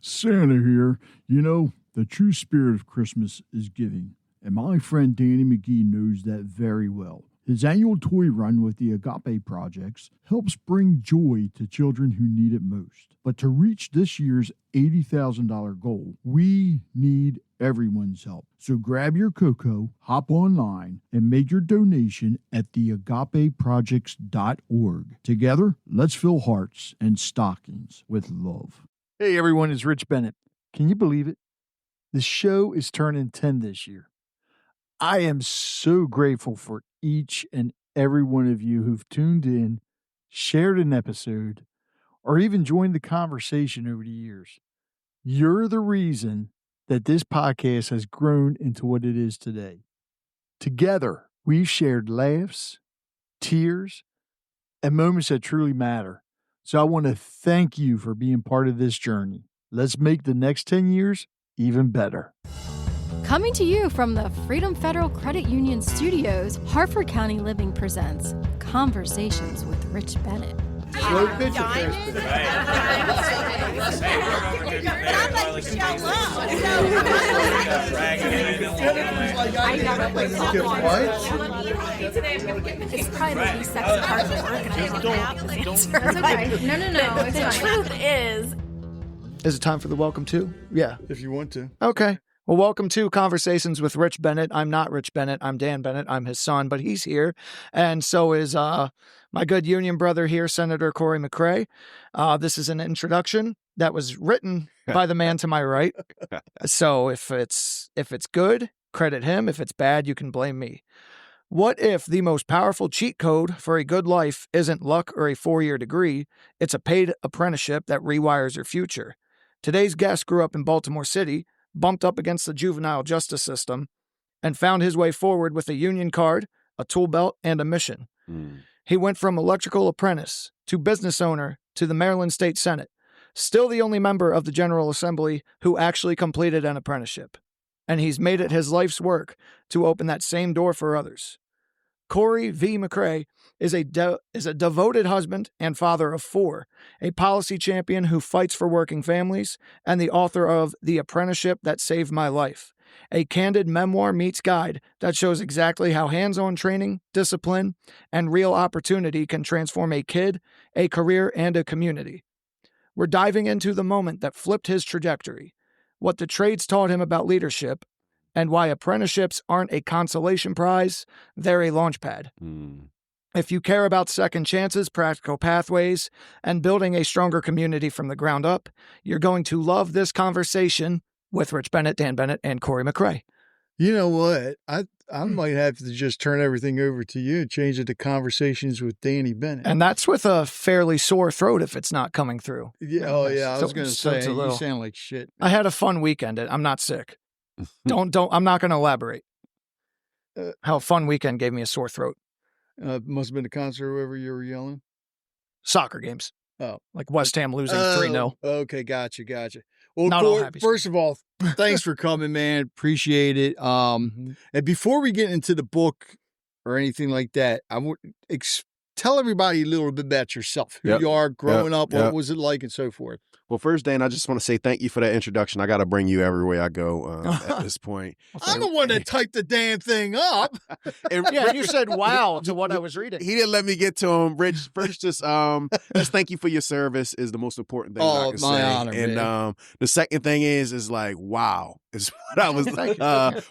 Santa here. You know, the true spirit of Christmas is giving, and my friend Danny McGee knows that very well. His annual toy run with the Agape Projects helps bring joy to children who need it most. But to reach this year's $80,000 goal, we need everyone's help. So grab your cocoa, hop online, and make your donation at theagapeprojects.org. Together, let's fill hearts and stockings with love. Hey everyone, it's Rich Bennett. Can you believe it? The show is turning 10 this year. I am so grateful for each and every one of you who've tuned in, shared an episode, or even joined the conversation over the years. You're the reason that this podcast has grown into what it is today. Together, we've shared laughs, tears, and moments that truly matter. So I want to thank you for being part of this journey. Let's make the next 10 years even better. Coming to you from the Freedom Federal Credit Union Studios, Harford County Living presents Conversations with Rich Bennett. Slow pitch It's probably the least sexy part of the organizing. It's okay. No. The truth is it time for the welcome to? Yeah. if you want to. Okay. Well, welcome to Conversations with Rich Bennett. I'm not Rich Bennett. I'm Dan Bennett. I'm his son, but he's here. And so is my good union brother here, Senator Cory McCray. This is an introduction that was written by the man to my right. So if it's good, credit him. If it's bad, you can blame me. What if the most powerful cheat code for a good life isn't luck or a 4-year degree? It's a paid apprenticeship that rewires your future. Today's guest grew up in Baltimore City, bumped up against the juvenile justice system, and found his way forward with a union card, a tool belt, and a mission. He went from electrical apprentice to business owner to the Maryland State Senate, still the only member of the General Assembly who actually completed an apprenticeship. And he's made it his life's work to open that same door for others. Cory V. McCray is a devoted husband and father of 4, a policy champion who fights for working families, and the author of The Apprenticeship That Saved My Life, a candid memoir meets guide that shows exactly how hands-on training, discipline, and real opportunity can transform a kid, a career, and a community. We're diving into the moment that flipped his trajectory, what the trades taught him about leadership, and why apprenticeships aren't a consolation prize, they're a launchpad. If you care about second chances, practical pathways, and building a stronger community from the ground up, you're going to love this conversation with Rich Bennett, Dan Bennett, and Cory McCray. You know what? I might have to just turn everything over to you and change it to Conversations with Danny Bennett. And that's with a fairly sore throat if it's not coming through. Yeah, oh yeah, I was going to say, it's a little, you sound like shit. I had a fun weekend. I'm not sick. I'm not going to elaborate. How a fun weekend gave me a sore throat. Must have been a concert or whatever you were yelling. Soccer games. Oh. Like West Ham losing 3-0. Okay, gotcha. Well, Not all happy. First of all, thanks for coming, man. Appreciate it. And before we get into the book or anything like that, I would tell everybody a little bit about yourself, who you are, growing up, what was it like, and so forth. Well, first, Dan, I just want to say thank you for that introduction. I got to bring you everywhere I go at this point. I'm the one that typed the damn thing up. Yeah, you said wow to what I was reading. He didn't let me get to him. Rich, first, just thank you for your service is the most important thing I can say. Honor, and man. The second thing is like, wow. Is what I was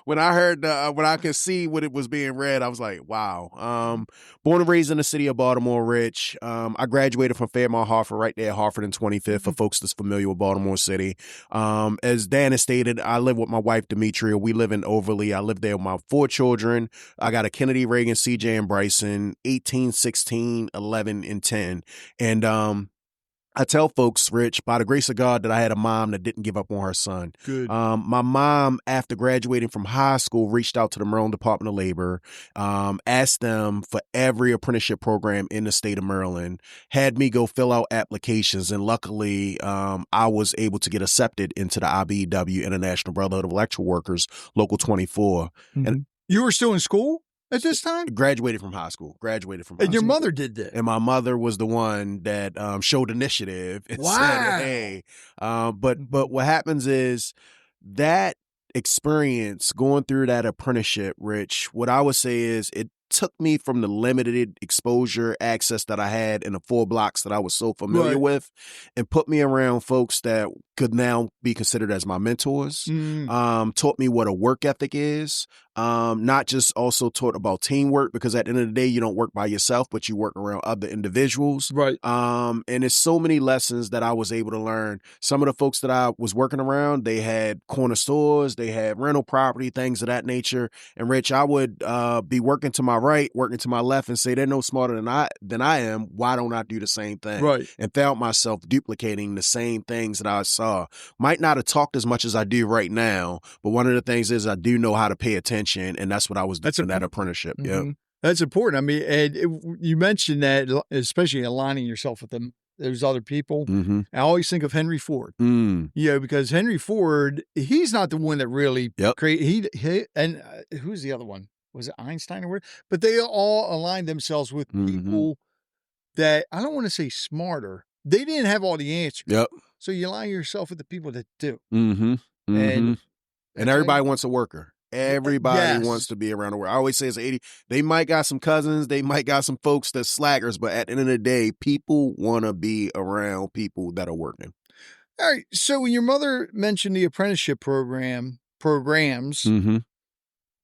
when I heard when I could see what it was being read, I was like, wow. Born and raised in the city of Baltimore, Rich. I graduated from Fairmont Harford right there at Harford and 25th for folks that's familiar with Baltimore City. As Dan has stated, I live with my wife, Demetria. We live in Overly. I live there with my 4 children. I got a Kennedy, Reagan, CJ, and Bryson, 18, 16, 11, and 10. And I tell folks, Rich, by the grace of God, that I had a mom that didn't give up on her son. Good. My mom, after graduating from high school, reached out to the Maryland Department of Labor, asked them for every apprenticeship program in the state of Maryland, had me go fill out applications, and luckily I was able to get accepted into the IBEW International Brotherhood of Electrical Workers, Local 24. Mm-hmm. And you were still in school? at this time? Graduated from high school. And your mother did that? And my mother was the one that showed initiative and Wow. said, hey. But what happens is that experience going through that apprenticeship, Rich, what I would say is it took me from the limited exposure access that I had in the 4 blocks that I was so familiar with and put me around folks that could now be considered as my mentors, taught me what a work ethic is, not just also taught about teamwork, because at the end of the day, you don't work by yourself, but you work around other individuals. Right. And it's so many lessons that I was able to learn. Some of the folks that I was working around, they had corner stores, they had rental property, things of that nature. And Rich, I would be working to my right, working to my left and say, they're no smarter than I am. Why don't I do the same thing? Right. And found myself duplicating the same things that I saw. Might not have talked as much as I do right now, but one of the things is I do know how to pay attention, and that's what I was doing in that apprenticeship. Yeah, that's important. I mean, and you mentioned that, especially aligning yourself with those other people. I always think of Henry Ford. You know, because Henry Ford, he's not the one that really created. And who's the other one? Was it Einstein or whatever? But they all aligned themselves with people that, I don't want to say smarter. They didn't have all the answers. Yep. So you align yourself with the people that do. And everybody wants a worker. Everybody wants to be around the work. I always say it's 80. They might got some cousins. They might got some folks that's slackers. But at the end of the day, people want to be around people that are working. All right. So when your mother mentioned the apprenticeship programs,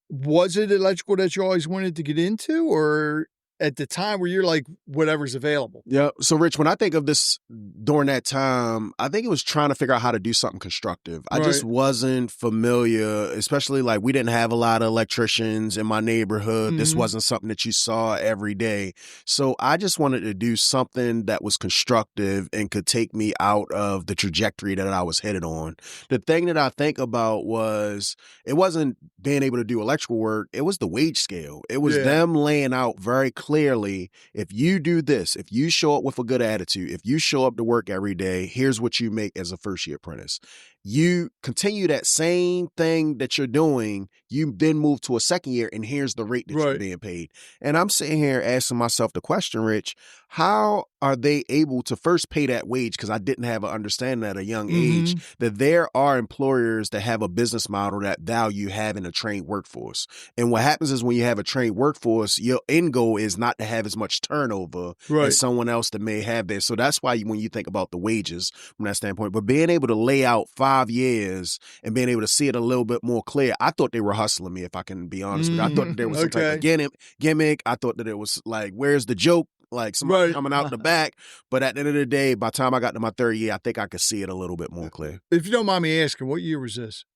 was it electrical that you always wanted to get into, or at the time where you're like, whatever's available? Yeah. So, Rich, when I think of this during that time, I think it was trying to figure out how to do something constructive. I just wasn't familiar, especially like we didn't have a lot of electricians in my neighborhood. This wasn't something that you saw every day. So I just wanted to do something that was constructive and could take me out of the trajectory that I was headed on. The thing that I think about was it wasn't being able to do electrical work. It was the wage scale. It was them laying out very clearly, if you do this, if you show up with a good attitude, if you show up to work every day, here's what you make as a first year apprentice. You continue that same thing that you're doing, you then move to a second year, and here's the rate that you're being paid. And I'm sitting here asking myself the question, Rich, how are they able to first pay that wage? Because I didn't have an understanding at a young age that there are employers that have a business model that value having a trained workforce. And what happens is when you have a trained workforce, your end goal is not to have as much turnover as someone else that may have there. So that's why when you think about the wages from that standpoint, but being able to lay out 5 years and being able to see it a little bit more clear, I thought they were hustling me, if I can be honest with you. I thought that there was some type of gimmick. I thought that it was like, where's the joke? Like somebody coming out the back. But at the end of the day, by the time I got to my third year, I think I could see it a little bit more clear. If you don't mind me asking, what year was this?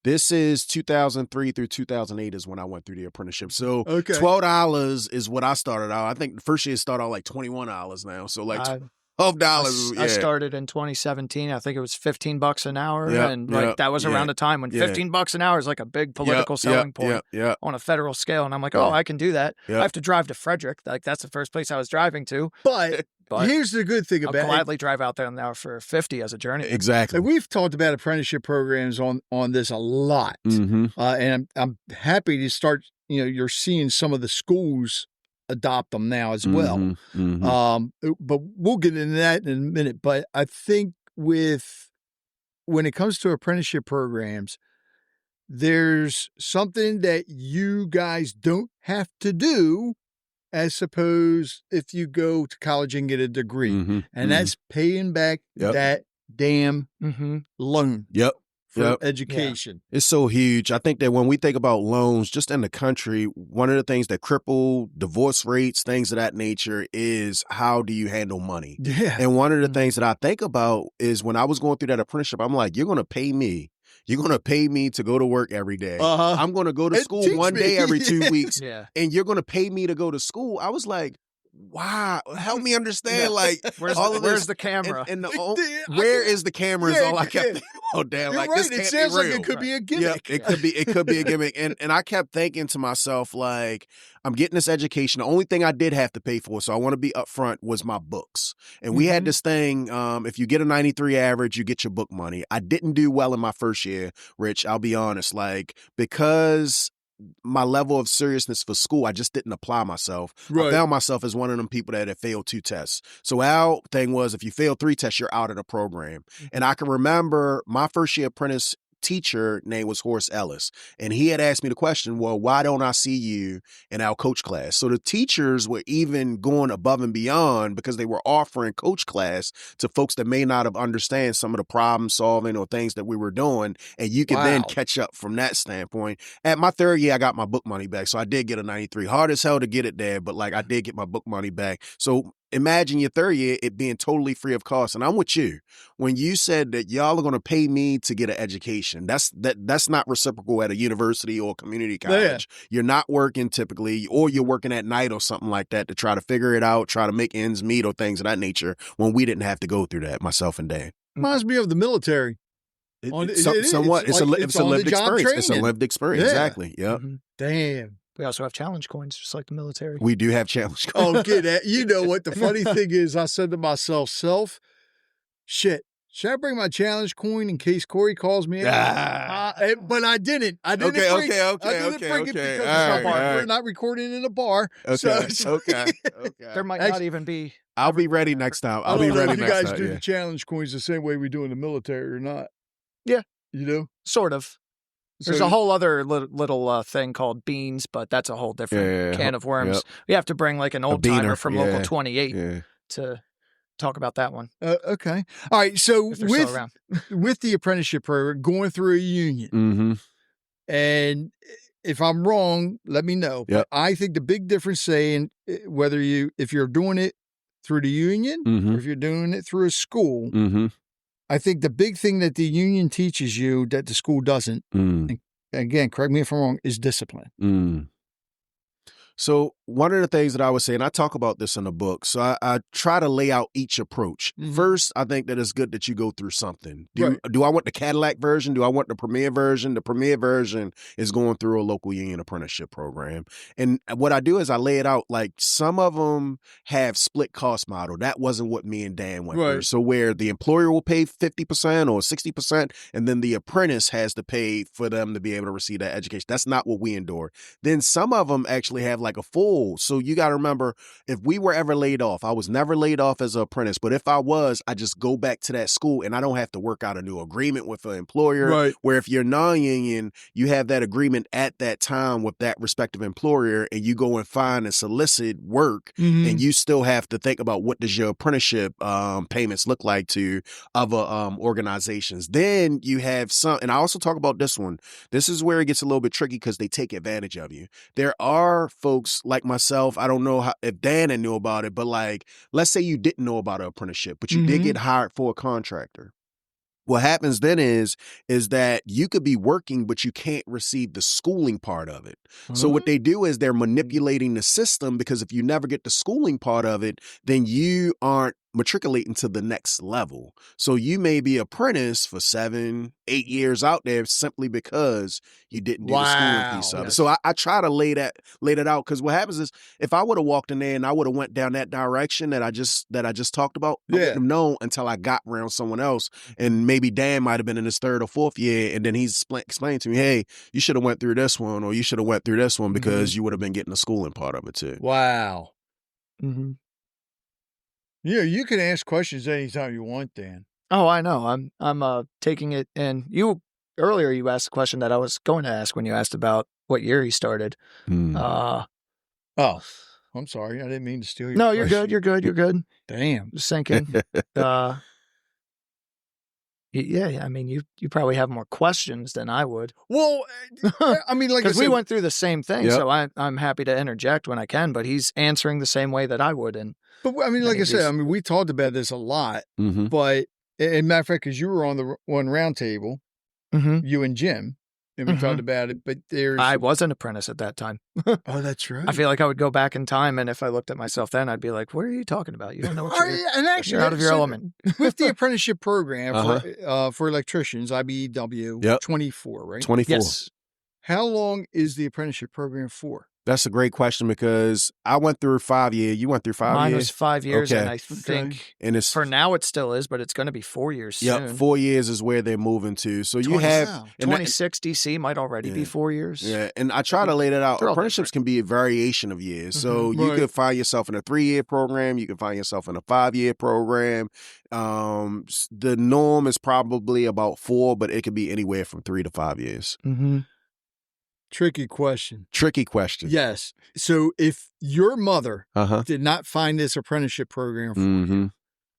This is 2003 through 2008 is when I went through the apprenticeship. So $12 is what I started out. I think the first year started out like $21 now. So like $12. I started in 2017. I think it was $15 an hour, and that was around the time when $15 an hour is like a big political selling point on a federal scale. And I'm like, I can do that. I have to drive to Frederick. Like that's the first place I was driving to. But here's the good thing about it. I'll gladly drive out there now for 50 as a journey. Exactly. And we've talked about apprenticeship programs on this a lot, and I'm happy to start. You're seeing some of the schools adopt them now as well. But we'll get into that in a minute. But I think when it comes to apprenticeship programs, there's something that you guys don't have to do as suppose if you go to college and get a degree. And that's paying back that damn loan. For education. It's so huge. I think that when we think about loans just in the country, one of the things that cripple divorce rates, things of that nature, is how do you handle money? And one of the things that I think about is when I was going through that apprenticeship, I'm like, you're going to pay me. You're going to pay me to go to work every day. I'm going to go to school one day every 2 weeks. And you're going to pay me to go to school. I was like, wow, help me understand. Like, where's the camera? And where is the camera? Is all I kept thinking. Oh damn! Like this can't it sounds be real. like it could be a gimmick. Yeah, it could be a gimmick. And I kept thinking to myself, like, I'm getting this education. The only thing I did have to pay for, so I want to be upfront, was my books. And we had this thing. If you get a 93 average, you get your book money. I didn't do well in my first year, Rich. I'll be honest. Like, because my level of seriousness for school, I just didn't apply myself. I found myself as one of them people that had failed 2 tests. So our thing was, if you fail 3 tests, you're out of the program. And I can remember my first year apprentice teacher name was Horace Ellis. And he had asked me the question, well, why don't I see you in our coach class? So the teachers were even going above and beyond because they were offering coach class to folks that may not have understand some of the problem solving or things that we were doing. And you could then catch up from that standpoint. At my 3rd year, I got my book money back. So I did get a 93. Hard as hell to get it there, but like I did get my book money back. So imagine your 3rd year, it being totally free of cost. And I'm with you. When you said that y'all are going to pay me to get an education, that's not reciprocal at a university or community college. Yeah. You're not working typically, or you're working at night or something like that to try to figure it out, try to make ends meet or things of that nature, when we didn't have to go through that, myself and Dan. Reminds me of the military. Somewhat. It's a lived experience. It's a lived experience. Yeah. Exactly. Yep. Damn. We also have challenge coins, just like the military. We do have challenge coins. Okay, you know what the funny thing is? I said to myself, shit, should I bring my challenge coin in case Cory calls me? But I didn't. I didn't bring it because we're not recording in a bar. Okay, so okay. There might not even be. I'll be ready next time. I don't know if you guys do the challenge coins the same way we do in the military or not. Yeah. You know? Sort of. There's a whole other little thing called beans, but that's a whole different can of worms. Yep. We have to bring like an old timer from Local 28 to talk about that one. Okay. All right. So with the apprenticeship program, going through a union, and if I'm wrong, let me know. Yep. But I think the big difference, saying if you're doing it through the union or if you're doing it through a school. I think the big thing that the union teaches you that the school doesn't, and again, correct me if I'm wrong, is discipline. So one of the things that I would say, and I talk about this in the book, so I try to lay out each approach. First, I think that it's good that you go through something. Do I want the Cadillac version? Do I want the Premier version? The Premier version is going through a local union apprenticeship program. And what I do is I lay it out like some of them have split cost model. That wasn't what me and Dan went through. So where the employer will pay 50% or 60%, and then the apprentice has to pay for them to be able to receive that education. That's not what we endure. Then some of them actually have like a full. So you got to remember, if we were ever laid off, I was never laid off as an apprentice, but if I was, I just go back to that school and I don't have to work out a new agreement with an employer. Where if you're non-union, you have that agreement at that time with that respective employer, and you go and find and solicit work, and you still have to think about what does your apprenticeship payments look like to other organizations. Then you have some, and I also talk about this one. This is where it gets a little bit tricky because they take advantage of you. There are folks like myself, I don't know if Dan knew about it, but like, let's say you didn't know about an apprenticeship, but you did get hired for a contractor. What happens then is that you could be working, but you can't receive the schooling part of it. So what they do is they're manipulating the system, because if you never get the schooling part of it, then you aren't matriculating to the next level. So you may be apprentice for 7-8 years out there simply because you didn't do the schooling piece of it. So I try to lay that out, because what happens is if I would have walked in there and I would have went down that direction that I just talked about, I wouldn't have known until I got around someone else. And maybe Dan might have been in his 3rd or 4th year, and then he's explained to me, hey, you should have went through this one, or you should have went through this one, because you would have been getting the schooling part of it too. Wow. Yeah, you can ask questions anytime you want, Dan. Oh, I know. I'm taking it. And earlier you asked a question that I was going to ask when you asked about what year he started. Oh, I'm sorry. I didn't mean to steal your No, question. you're good. Damn. Just thinking. Yeah, I mean, you probably have more questions than I would. Well, I mean, like I said, because we went through the same thing, so I'm happy to interject when I can. But he's answering the same way that I would, but I mean, like I said, I mean, we talked about this a lot. But as a matter of fact, because you were on the one round table, you and Jim, and we talked about it. But I was an apprentice at that time. Oh, that's right. I feel like I would go back in time, and if I looked at myself then, I'd be like, "What are you talking about? You don't know what you're out of your element." With the apprenticeship program for electricians, IBEW 24, right? 24. Yes. How long is the apprenticeship program for? That's a great question because I went through 5 years. You went through 5 Mine years? was 5 years, Okay. and I think And it's for now it still is, but it's going to be 4 years Yep, soon. 4 years is where they're moving to. So you 20 have Wow. and that- 26 DC might already be 4 years. Yeah, and I try to lay that out. They're all Apprenticeships can be a variation of years. So you Right. could find yourself in a 3-year program. You can find yourself in a 5-year program. The norm is probably about 4, but it could be anywhere from 3 to 5 years. Mm-hmm. Tricky question. Tricky question. Yes. So if your mother Uh-huh. did not find this apprenticeship program for Mm-hmm. you,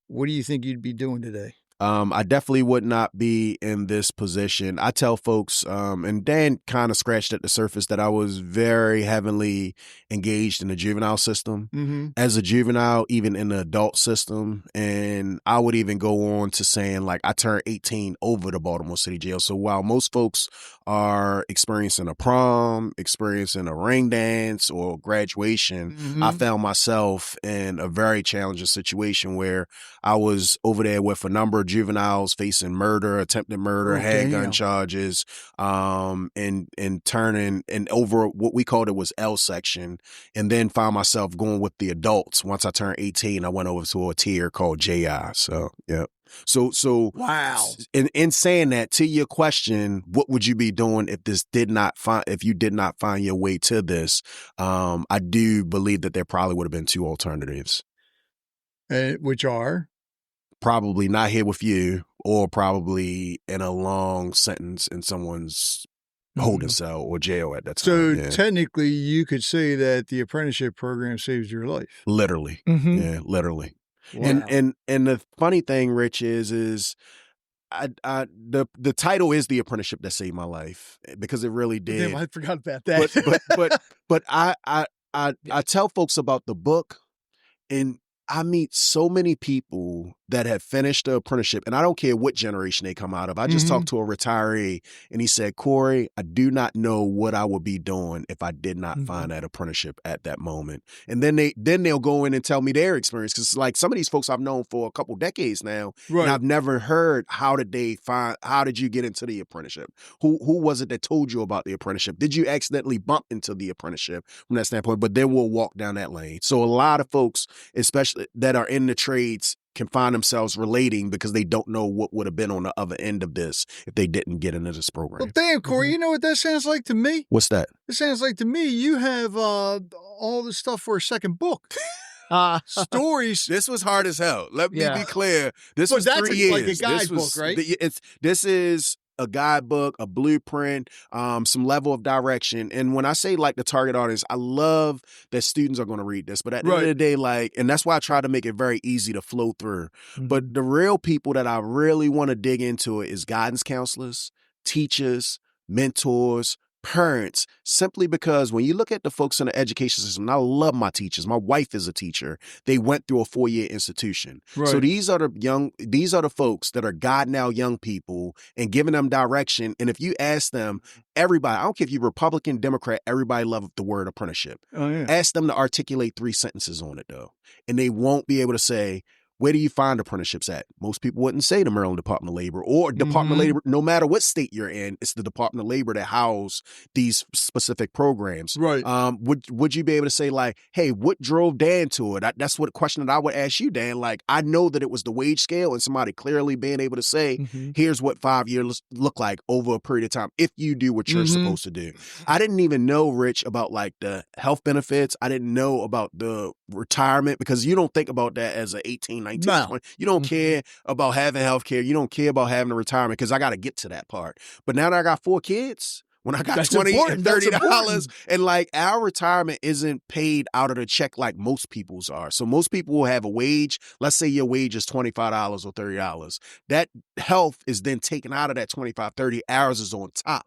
what do you think you'd be doing today? I definitely would not be in this position. I tell folks, and Dan kind of scratched at the surface that I was very heavily engaged in the juvenile system. Mm-hmm. As a juvenile, even in the adult system. And I would even go on to saying, like, I turned 18 over the Baltimore City Jail. So while most folks are experiencing a prom, experiencing a ring dance or graduation, I found myself in a very challenging situation where I was over there with a number of juveniles facing murder, attempted murder, handgun charges, and turning and over what we called it was L section, and then found myself going with the adults. Once I turned 18, I went over to a tier called JI. So yeah. So Wow. in saying that, to your question, what would you be doing if you did not find your way to this? I do believe that there probably would have been 2 alternatives. Which are? Probably not here with you, or probably in a long sentence in someone's holding cell or jail at that time. So Yeah. technically, you could say that the apprenticeship program saves your life. Literally. Mm-hmm. Yeah, literally. Wow. And the funny thing, Rich, is the title is The Apprenticeship That Saved My Life, because it really did. Damn, I forgot about that. But I tell folks about the book, and I meet so many people that have finished the apprenticeship, and I don't care what generation they come out of. I just talked to a retiree, and he said, Cory, I do not know what I would be doing if I did not find that apprenticeship at that moment. And then they'll go in and tell me their experience, because like some of these folks I've known for a couple decades now, and I've never heard how did you get into the apprenticeship? Who was it that told you about the apprenticeship? Did you accidentally bump into the apprenticeship from that standpoint? But then we'll walk down that lane. So a lot of folks, especially that are in the trades, can find themselves relating because they don't know what would have been on the other end of this if they didn't get into this program. Well, damn, Cory, you know what that sounds like to me? What's that? It sounds like to me you have all the stuff for a second book. Stories. This was hard as hell. Let me be clear. This But was that's 3 years. like a guidebook, right? This is a guidebook, a blueprint, some level of direction. And when I say like the target audience, I love that students are going to read this. But at the end of the day, and that's why I try to make it very easy to flow through. But the real people that I really want to dig into it is guidance counselors, teachers, mentors, parents, simply because when you look at the folks in the education system, and I love my teachers. My wife is a teacher. They went through a 4-year institution. Right. So these are the folks that are guiding our young people and giving them direction. And if you ask them, everybody, I don't care if you're Republican, Democrat, everybody loves the word apprenticeship. Oh, yeah. Ask them to articulate 3 sentences on it, though. And they won't be able to say, where do you find apprenticeships at? Most people wouldn't say the Maryland Department of Labor or Department of Labor. No matter what state you're in, it's the Department of Labor that house these specific programs. Right. Would you be able to say like, hey, what drove Dan to it? That's what question that I would ask you, Dan. Like, I know that it was the wage scale and somebody clearly being able to say, here's what 5 years look like over a period of time if you do what you're supposed to do. I didn't even know, Rich, about like the health benefits. I didn't know about the retirement, because you don't think about that as an 18, 19, 20. You don't care about having health care. You don't care about having a retirement, because I got to get to that part. But now that I got 4 kids, when I got $20 and $30, and like our retirement isn't paid out of the check like most people's are. So most people will have a wage. Let's say your wage is $25 or $30. That health is then taken out of that 25, 30 hours is on top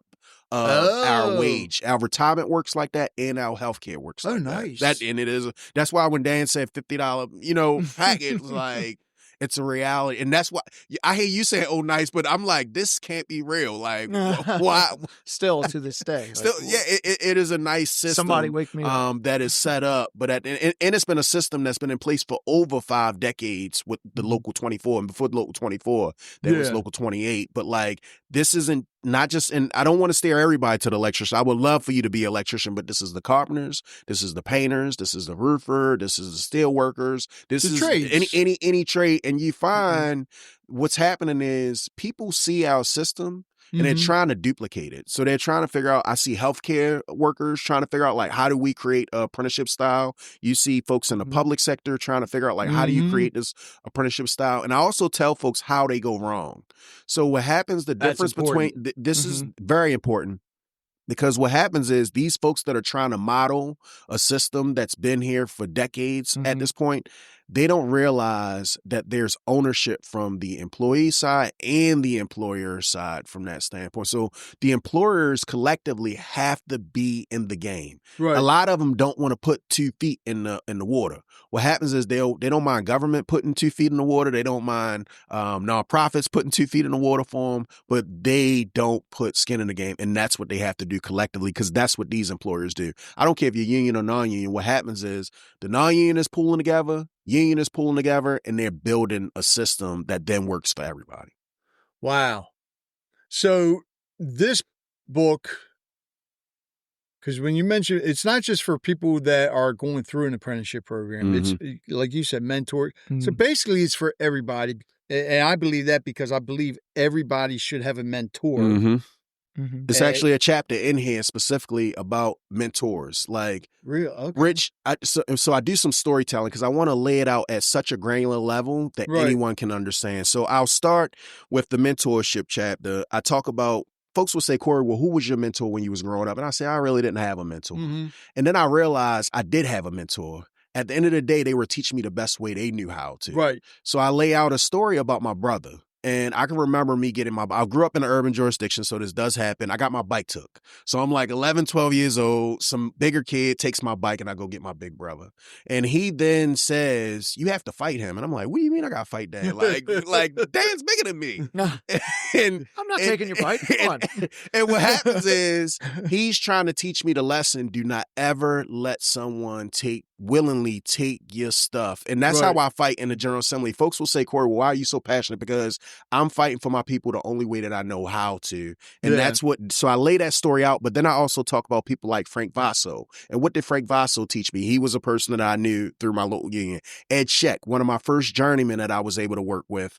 of our wage. Our retirement works like that, and our healthcare works like nice. that. And it is. That's why when Dan said $50, package, like, it's a reality. And that's why I hear you saying, oh, nice, but I'm like, this can't be real. Like, why? Still to this day. Still, it is a nice system. Somebody wake me up. That is set up, but and it's been a system that's been in place for over 5 decades with the Local 24, and before the Local 24, there was Local 28. But like, this isn't not just, and I don't want to steer everybody to the electrician. I would love for you to be an electrician, but this is the carpenters, this is the painters, this is the roofer, this is the steel workers, this The is trades. any trade. And you find what's happening is people see our system and they're trying to duplicate it. So they're trying to figure out, I see healthcare workers trying to figure out, like, how do we create a apprenticeship style? You see folks in the public sector trying to figure out, like, how do you create this apprenticeship style? And I also tell folks how they go wrong. So what happens, the difference between, this is very important. Because what happens is these folks that are trying to model a system that's been here for decades at this point, they don't realize that there's ownership from the employee side and the employer side from that standpoint. So the employers collectively have to be in the game. Right. A lot of them don't want to put 2 feet in the water. What happens is they don't mind government putting 2 feet in the water. They don't mind nonprofits putting 2 feet in the water for them, but they don't put skin in the game. And that's what they have to do collectively, because that's what these employers do. I don't care if you're union or non-union. What happens is the non-union is pulling together, union is pulling together, and they're building a system that then works for everybody. Wow. So this book, because when you mention, it's not just for people that are going through an apprenticeship program. It's like you said, mentor. So basically it's for everybody. And I believe that because I believe everybody should have a mentor. It's actually a chapter in here specifically about mentors. Like, real, okay. Rich, so I do some storytelling because I want to lay it out at such a granular level that anyone can understand. So I'll start with the mentorship chapter. I talk about, folks will say, Cory, well, who was your mentor when you was growing up? And I say, I really didn't have a mentor. And then I realized I did have a mentor. At the end of the day, they were teaching me the best way they knew how to. Right. So I lay out a story about my brother. And I can remember me getting I grew up in an urban jurisdiction, so this does happen. I got my bike took. So I'm like 11, 12 years old. Some bigger kid takes my bike and I go get my big brother. And he then says, you have to fight him. And I'm like, what do you mean I got to fight Dad? Like Dan's bigger than me. And I'm not taking your bike. Come on. And what happens is he's trying to teach me the lesson. Do not ever let someone willingly take your stuff. And that's how I fight in the General Assembly. Folks will say, Cory, well, why are you so passionate? Because I'm fighting for my people the only way that I know how to. And that's so I lay that story out, but then I also talk about people like Frank Vasso. And what did Frank Vasso teach me? He was a person that I knew through my local union. Ed Sheck, one of my first journeymen that I was able to work with.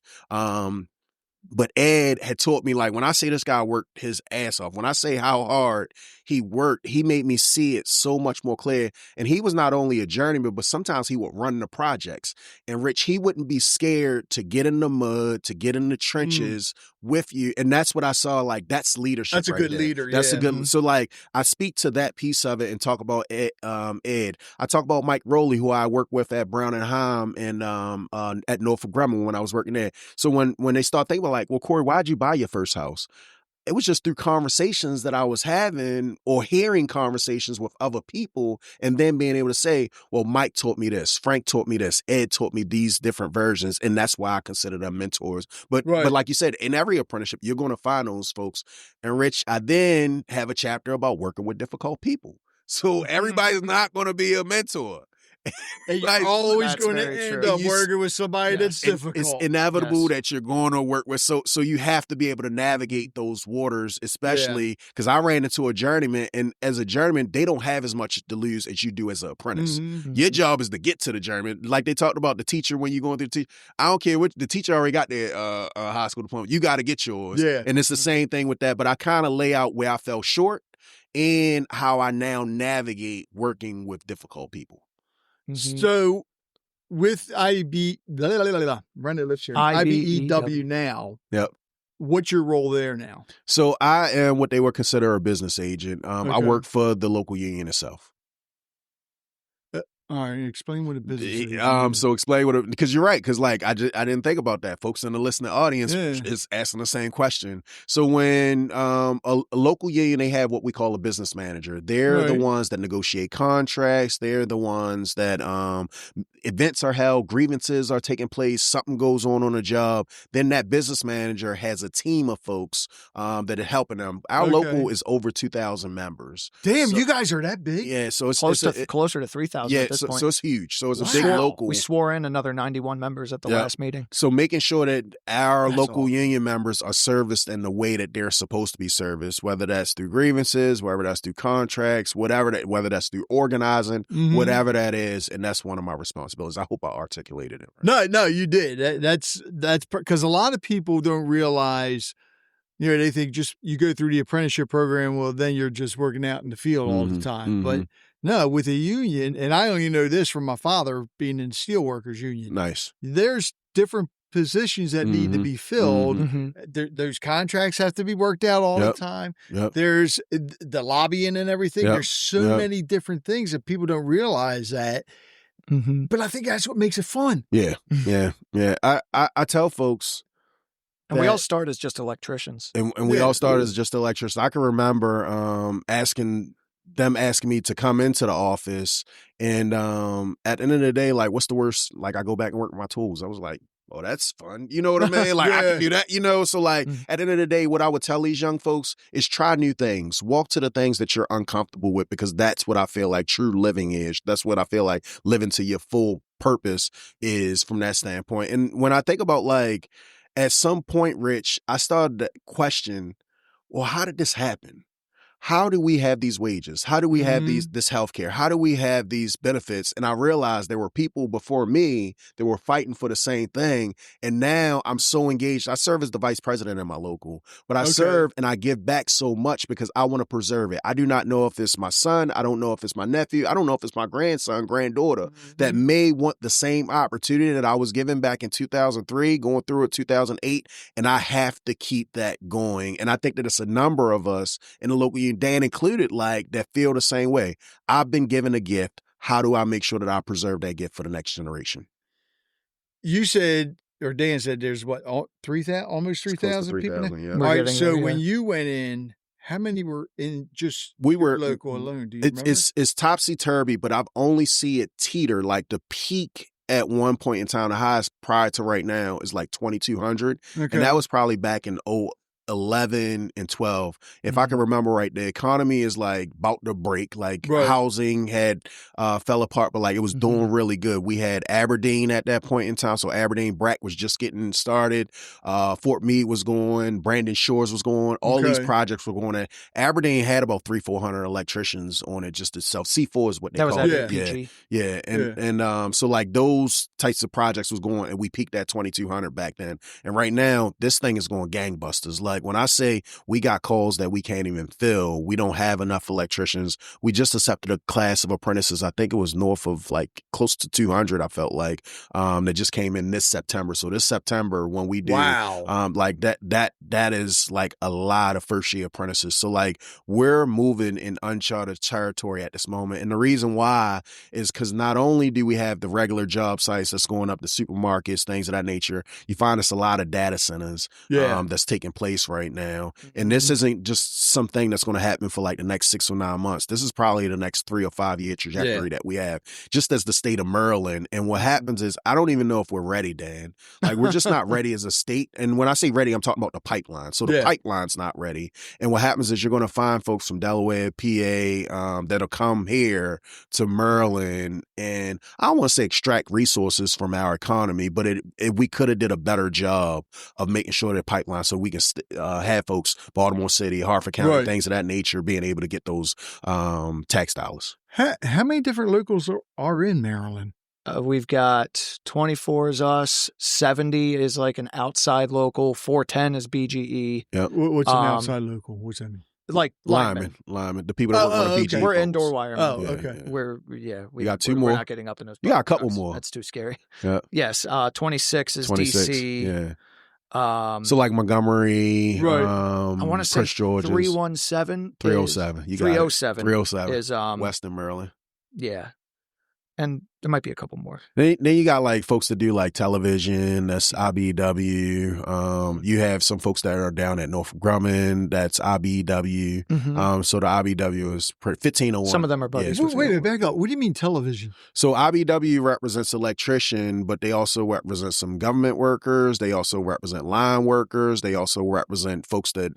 But Ed had taught me, like, when I say this guy worked his ass off, when I say how hard he worked, he made me see it so much more clear. And he was not only a journeyman, but sometimes he would run the projects. And Rich, he wouldn't be scared to get in the mud, to get in the trenches with you. And that's what I saw, like, that's leadership. That's a good leader. That's a good, so like, I speak to that piece of it and talk about Ed. I talk about Mike Rowley, who I worked with at Brown and Heim and at Norfolk Grumman when I was working there. So when they start thinking about, like, well, Cory, why'd you buy your first house? It was just through conversations that I was having or hearing conversations with other people and then being able to say, well, Mike taught me this, Frank taught me this, Ed taught me these different versions. And that's why I consider them mentors. But like you said, in every apprenticeship, you're going to find those folks. And Rich, I then have a chapter about working with difficult people. So everybody's not going to be a mentor. And you're always going to end up working with somebody that's difficult. It's inevitable that you're going to work with. So you have to be able to navigate those waters, especially because I ran into a journeyman, and as a journeyman, they don't have as much to lose as you do as an apprentice. Your job is to get to the journeyman. Like they talked about the teacher when you're going through the teacher. I don't care what the teacher already got their high school diploma. You got to get yours. Yeah. And it's the same thing with that. But I kind of lay out where I fell short and how I now navigate working with difficult people. So with IBEW now, what's your role there now? So I am what they would consider a business agent. I work for the local union itself. All right, explain what a business is. So explain what because you're right, because like I didn't think about that. Folks in the listening audience is asking the same question. So when a local union, they have what we call a business manager. They're the ones that negotiate contracts. They're the ones that events are held, grievances are taking place, something goes on a job. Then that business manager has a team of folks that are helping them. Our local is over 2,000 members. Damn, you guys are that big? Yeah, so it's closer to 3,000. Yeah, good point. So it's huge. So it's a We big swore- local. We swore in another 91 members at the Yeah. last meeting. So making sure that our That's local awesome. union members are serviced in the way that they're supposed to be serviced, whether that's through grievances, whether that's through contracts, whether that's through organizing, Mhm. whatever that is, and that's one of my responsibilities. I hope I articulated it right. No, you did. That's because a lot of people don't realize, they think just you go through the apprenticeship program, well, then you're just working out in the field all the Mhm, time. But no, with a union, and I only know this from my father being in the steelworkers union, Nice. there's different positions that need to be filled. Mhm. Those contracts have to be worked out all the Yep. time. Yep. There's the lobbying and everything. Yep. There's so Yep. many different things that people don't realize that. Mhm. But I think that's what makes it fun. Yeah. Yeah. I tell folks, And we that- all start as just electricians. and we Yeah. all started as just electricians. I can remember asking me to come into the office, and at the end of the day, like, what's the worst? Like, I go back and work with my tools. I was like, oh, that's fun. You know what I mean? Like, I Yeah. can do that, So, like, at the end of the day, what I would tell these young folks is try new things. Walk to the things that you're uncomfortable with, because that's what I feel like true living is. That's what I feel like living to your full purpose is from that standpoint. And when I think about, like, at some point, Rich, I started to question, well, how did this happen? How do we have these wages? How do we have this healthcare? How do we have these benefits? And I realized there were people before me that were fighting for the same thing. And now I'm so engaged. I serve as the vice president in my local, but I serve and I give back so much because I want to preserve it. I do not know if it's my son. I don't know if it's my nephew. I don't know if it's my grandson, granddaughter that may want the same opportunity that I was given back in 2003, going through it 2008. And I have to keep that going. And I think that it's a number of us in the local union, Dan included, like, that feel the same way. I've been given a gift. How do I make sure that I preserve that gift for the next generation? You said, or Dan said, there's what, 3,000, almost It's close to 3,000 people now? 3,000, yeah. All We're right, getting so there, when yeah. you went in, how many were in just We your were local alone? Do you remember? it's topsy-turvy, but I've only see it teeter. Like, the peak at one point in time, the highest prior to right now is like 2,200. Okay. And that was probably back in 11 and 12. If I can remember right, the economy is like about to break. Like, Right. housing had fell apart, but like it was doing really good. We had Aberdeen at that point in time. So Aberdeen Brack was just getting started. Fort Meade was going. Brandon Shores was going. All these Okay. projects were going. Aberdeen had about 300-400 electricians on it just itself. C4 is what they That was call at it. PG. Yeah. And so like those types of projects was going, and we peaked at 2,200 back then. And right now, this thing is going gangbusters. Like, when I say we got calls that we can't even fill, we don't have enough electricians. We just accepted a class of apprentices. I think it was north of like close to 200. I felt like that just came in this September. So this September, when we do, like that is like a lot of first year apprentices. So like we're moving in uncharted territory at this moment. And the reason why is because not only do we have the regular job sites that's going up, the supermarkets, things of that nature, you find us a lot of data centers that's taking place right now. And this isn't just something that's going to happen for like the next 6 or 9 months. This is probably the next 3 or 5 year trajectory that we have, just as the state of Maryland. And what happens is, I don't even know if we're ready, Dan. Like, we're just not ready as a state. And when I say ready, I'm talking about the pipeline. So the pipeline's not ready. And what happens is you're going to find folks from Delaware, PA, that'll come here to Maryland, and I don't want to say extract resources from our economy, but we could have did a better job of making sure that pipeline, so we can have folks, Baltimore City, Harford County, things of that nature, being able to get those tax dollars. How many different locals are in Maryland? We've got 24 is us, 70 is like an outside local, 410 is BGE. What's an outside local? What's that mean? Like Linemen. The people that work on the BG. We're folks. indoor wiremen. Oh, okay. We got 2 we're more. not getting up in those. You got a couple trucks. more. That's too scary. Yeah. Yes. 26 is 26. DC. Yeah. So like Montgomery, I want to say Prince George's, 317. 307. You got 307. 307 is Western Maryland. Yeah. And There might be a couple more. Then you got like folks that do like television. That's IBEW. You have some folks that are down at North Grumman. That's IBEW. Mm-hmm. So the IBEW is 1501. Some of them are buddies. Yeah, Wait a minute, back up. What do you mean television? So IBEW represents electrician, but they also represent some government workers. They also represent line workers. They also represent folks that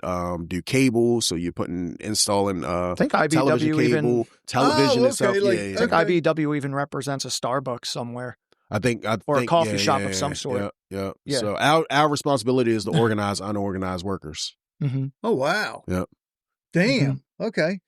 do cable. So you're installing I think IBEW television cable, television itself. I think IBEW even represents a Starbucks somewhere. I think or a coffee shop of some sort. Yeah. Yeah. So our responsibility is to organize unorganized workers. Mm-hmm. Oh, wow. Yep. Damn. Okay.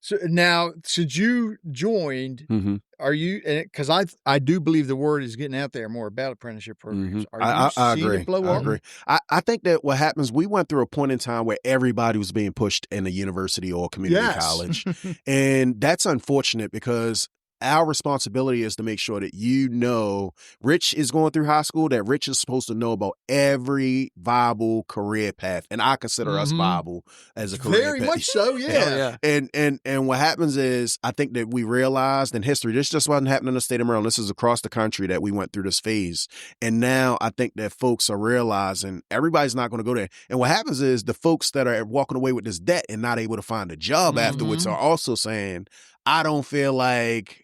So now, since you joined, are you, because I do believe the word is getting out there more about apprenticeship programs. Are you I seeing agree. it blow I up? agree. I think that what happens, we went through a point in time where everybody was being pushed in a university or community college. And that's unfortunate because our responsibility is to make sure that Rich is going through high school, that Rich is supposed to know about every viable career path. And I consider us viable as a career Very path. much so, yeah. And what happens is, I think that we realized in history, this just wasn't happening in the state of Maryland. This is across the country that we went through this phase. And now I think that folks are realizing everybody's not going to go there. And what happens is the folks that are walking away with this debt and not able to find a job afterwards are also saying, I don't feel like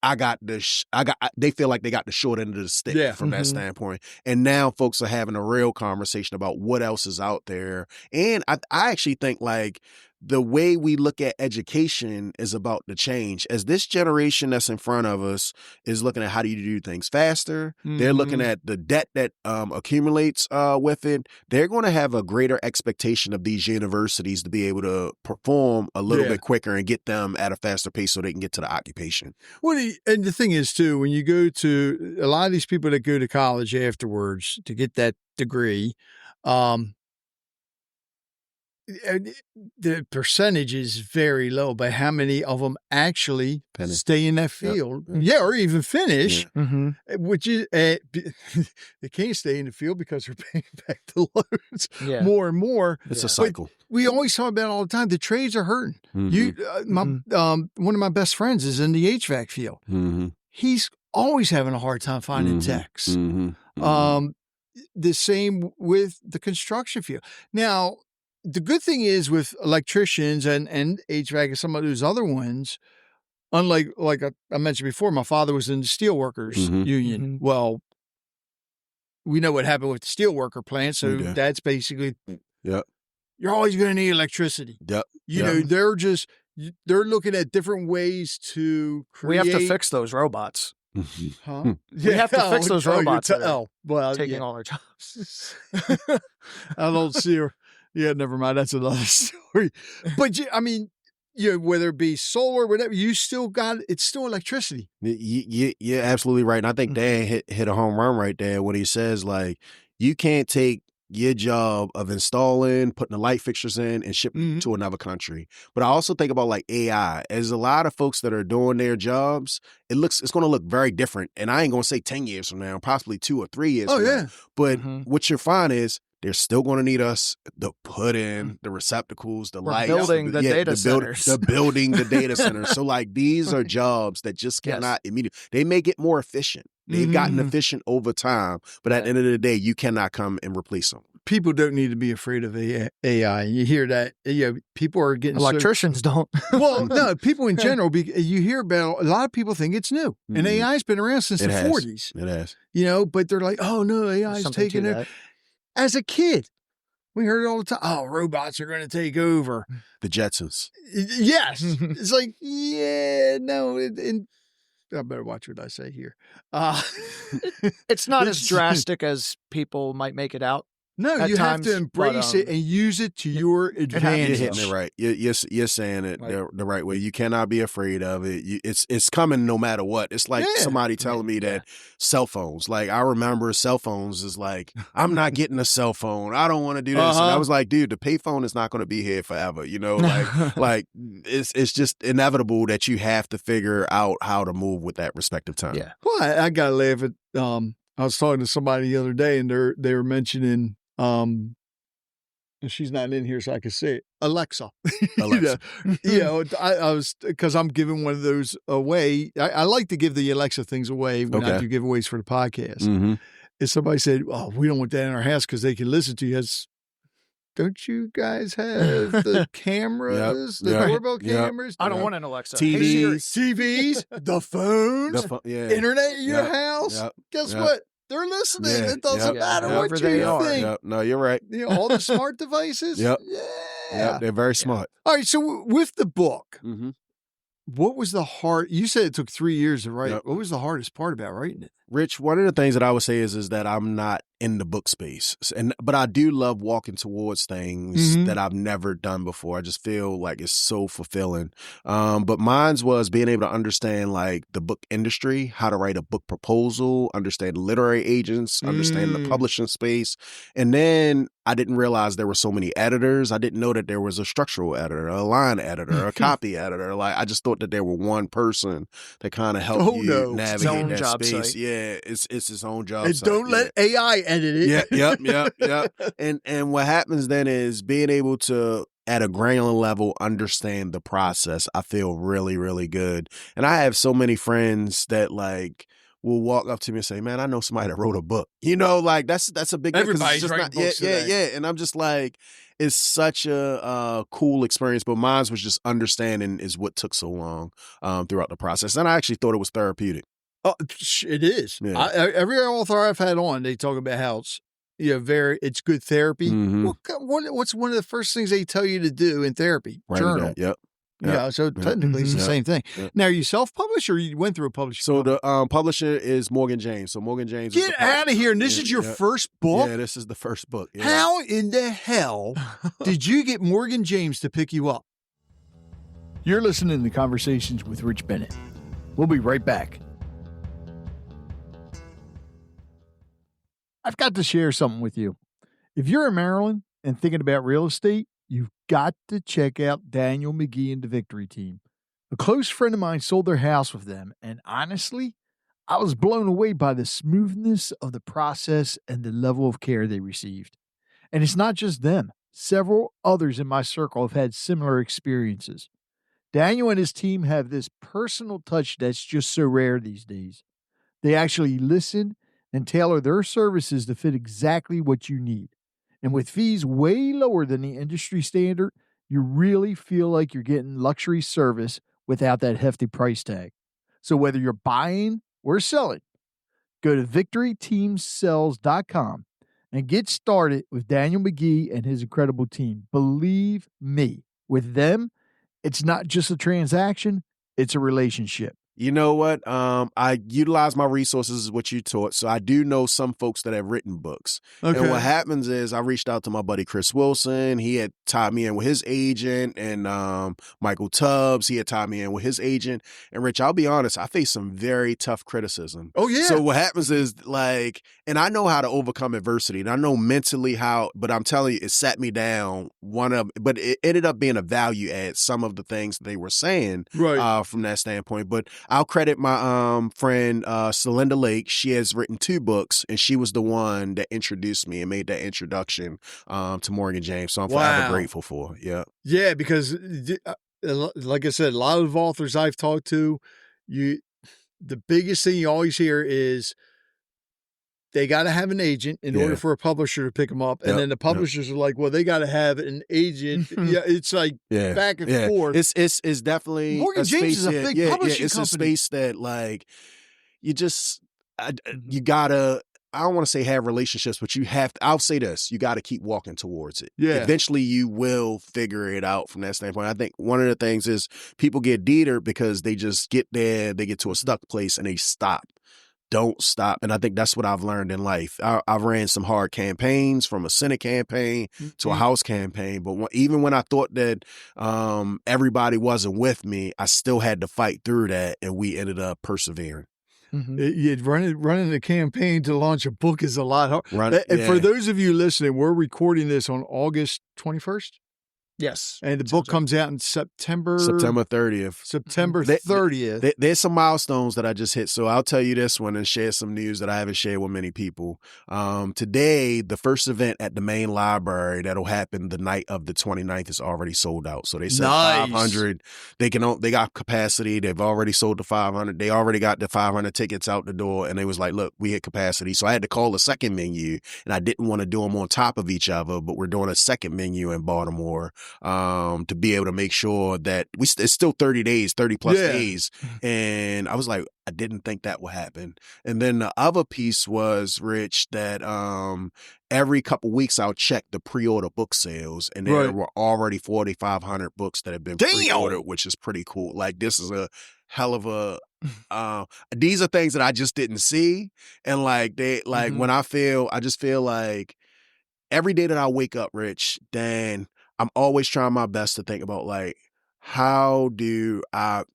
they feel like they got the short end of the stick from that standpoint. And now folks are having a real conversation about what else is out there. And I actually think like the way we look at education is about to change. As this generation that's in front of us is looking at how do you do things faster, they're looking at the debt that accumulates with it. They're going to have a greater expectation of these universities to be able to perform a little bit quicker and get them at a faster pace so they can get to the occupation. Well, and the thing is, too, when you go to a lot of these people that go to college afterwards to get that degree, the percentage is very low, but how many of them actually stay in that field? Yeah, or even finish, which is, they can't stay in the field because they're paying back the loans more and more. It's a cycle. But we always talk about it all the time. The trades are hurting. One of my best friends is in the HVAC field. He's always having a hard time finding techs. The same with the construction field. Now, the good thing is with electricians and HVAC and some of those other ones, unlike I mentioned before, my father was in the steelworkers union. Well, we know what happened with the steelworker plant, so that's basically you're always going to need electricity. You know, they're looking at different ways to create. We have to fix those robots. Huh? We have to fix those robots. Taking all our jobs. I don't see her. Yeah, never mind. That's another story. But I mean, whether it be solar, whatever, you still got it's still electricity. You're absolutely right. And I think Dan hit a home run right there when he says like you can't take your job of installing, putting the light fixtures in and shipping to another country. But I also think about like AI. As a lot of folks that are doing their jobs, it's going to look very different. And I ain't going to say 10 years from now, possibly 2 or 3 years from now. But what you'll find is they're still going to need us to put in the receptacles, the lights, building the data centers. The building the data centers. So like these are jobs that just cannot immediately. They may get more efficient. They've gotten efficient over time, but at the end of the day, you cannot come and replace them. People don't need to be afraid of AI. You hear that? People are getting electricians don't. Well, no, people in general. You hear about a lot of people think it's new, and AI's been around since the 40s. It has. But they're like, oh no, AI's taking it. As a kid, we heard it all the time. Oh, robots are going to take over. The Jetsons. Yes. It's like, no. I better watch what I say here. It's not as drastic as people might make it out. No, you have to embrace it and use it to your advantage. You're hitting it right. You're saying it the right way. You cannot be afraid of it. It's coming no matter what. It's like somebody telling me that cell phones. Like I remember cell phones is like I'm not getting a cell phone. I don't want to do this. And I was like, dude, the payphone is not going to be here forever. Like it's just inevitable that you have to figure out how to move with that respective time. Yeah. Well, I gotta laugh at. I was talking to somebody the other day, and they were mentioning. and she's not in here, so I can say it. Alexa. Alexa. I was, because I'm giving one of those away. I like to give the Alexa things away when I do giveaways for the podcast. Mm-hmm. And somebody said, "Oh, we don't want that in our house because they can listen to you." Don't you guys have the cameras, the doorbell cameras? I don't want an Alexa. TVs, the phones, internet in your house. Guess what? They're listening. It doesn't matter what you think. No, you're right. All the smart devices. They're very smart. All right. So with the book, Mm-hmm. what was the hard? You said it took 3 years to write. What was the hardest part about writing it? Rich, one of the things that I would say is that I'm not in the book space, but I do love walking towards things that I've never done before. I just feel like it's so fulfilling. But mine's was being able to understand like the book industry, how to write a book proposal, understand literary agents, understand the publishing space. And then I didn't realize there were so many editors. I didn't know that there was a structural editor, a line editor, a copy editor. Like I just thought that there were one person that kind of helped you navigate that space. Site. Yeah, it's its own job. And site. don't let AI edit it. Yep. And what happens then is being able to, at a granular level, understand the process. I feel really, really good. And I have so many friends that like will walk up to me and say, "Man, I know somebody that wrote a book." You know, like that's a big thing. Everybody's writing books today. And I'm just like, it's such a cool experience. But mine was just understanding is what took so long throughout the process. And I actually thought it was therapeutic. Oh, it is. Yeah. Every author I've had on, they talk about how it's it's good therapy. Mm-hmm. What's one of the first things they tell you to do in therapy? Right. Journal. Yep. Yeah, so technically it's the same thing. Yep. Now, are you self-published or you went through a publisher? So the publisher is Morgan James. So Morgan James. Get out of here. And this is your first book? Yeah, this is the first book. Yeah. How in the hell did you get Morgan James to pick you up? You're listening to Conversations with Rich Bennett. We'll be right back. I've got to share something with you. If you're in Maryland and thinking about real estate, you've got to check out Daniel McGee and the Victory Team. A close friend of mine sold their house with them, and honestly, I was blown away by the smoothness of the process and the level of care they received. And it's not just them. Several others in my circle have had similar experiences. Daniel and his team have this personal touch that's just so rare these days. They actually listen and tailor their services to fit exactly what you need. And with fees way lower than the industry standard, you really feel like you're getting luxury service without that hefty price tag. So whether you're buying or selling, go to victoryteamsells.com and get started with Daniel McGee and his incredible team. Believe me, with them, it's not just a transaction, it's a relationship. You know what? I utilize my resources as what you taught. So I do know some folks that have written books. Okay. And what happens is I reached out to my buddy Chris Wilson. He had tied me in with his agent, and Michael Tubbs, he had tied me in with his agent. And Rich, I'll be honest, I faced some very tough criticism. Oh, yeah. So what happens is like, and I know how to overcome adversity, and I know mentally how, but I'm telling you, it sat me down. But it ended up being a value add, some of the things they were saying from that standpoint. But I'll credit my friend Celinda Lake. She has written 2 books, and she was the one that introduced me and made that introduction to Morgan James. So I'm forever grateful for. Yeah. Yeah, because like I said, a lot of authors I've talked to, the biggest thing you always hear is they got to have an agent in order for a publisher to pick them up. And then the publishers are like, well, they got to have an agent. It's like back and forth. It's definitely Morgan James is a big publishing it's company. A space that like you just, you gotta, I don't want to say have relationships, but you have to, I'll say this, you got to keep walking towards it. Yeah. Eventually you will figure it out from that standpoint. I think one of the things is people get deterred because they just get there, they get to a stuck place and they stop. Don't stop. And I think that's what I've learned in life. I've ran some hard campaigns, from a Senate campaign to a House campaign. But even when I thought that everybody wasn't with me, I still had to fight through that. And we ended up persevering. Running a campaign to launch a book is a lot hard. And for those of you listening, we're recording this on August 21st. Yes. And the book comes out in September 30th. September They- 30th. There's some milestones that I just hit, so I'll tell you this one and share some news that I haven't shared with many people. Today, the first event at the main library that'll happen the night of the 29th is already sold out. So they said Nice. 500. They got capacity. They've already sold the 500. They already got the 500 tickets out the door, and they was like, "Look, we hit capacity." So I had to call the second menu, and I didn't want to do them on top of each other, but we're doing a second menu in Baltimore. To be able to make sure that it's still 30 days, 30 plus days. And I was like, I didn't think that would happen. And then the other piece was, Rich, that every couple weeks I'll check the pre-order book sales, and there were already 4,500 books that have been pre-ordered, which is pretty cool. Like, this is a hell of a these are things that I just didn't see. And like when I just feel like every day that I wake up, Rich, Dan, I'm always trying my best to think about, like, how do I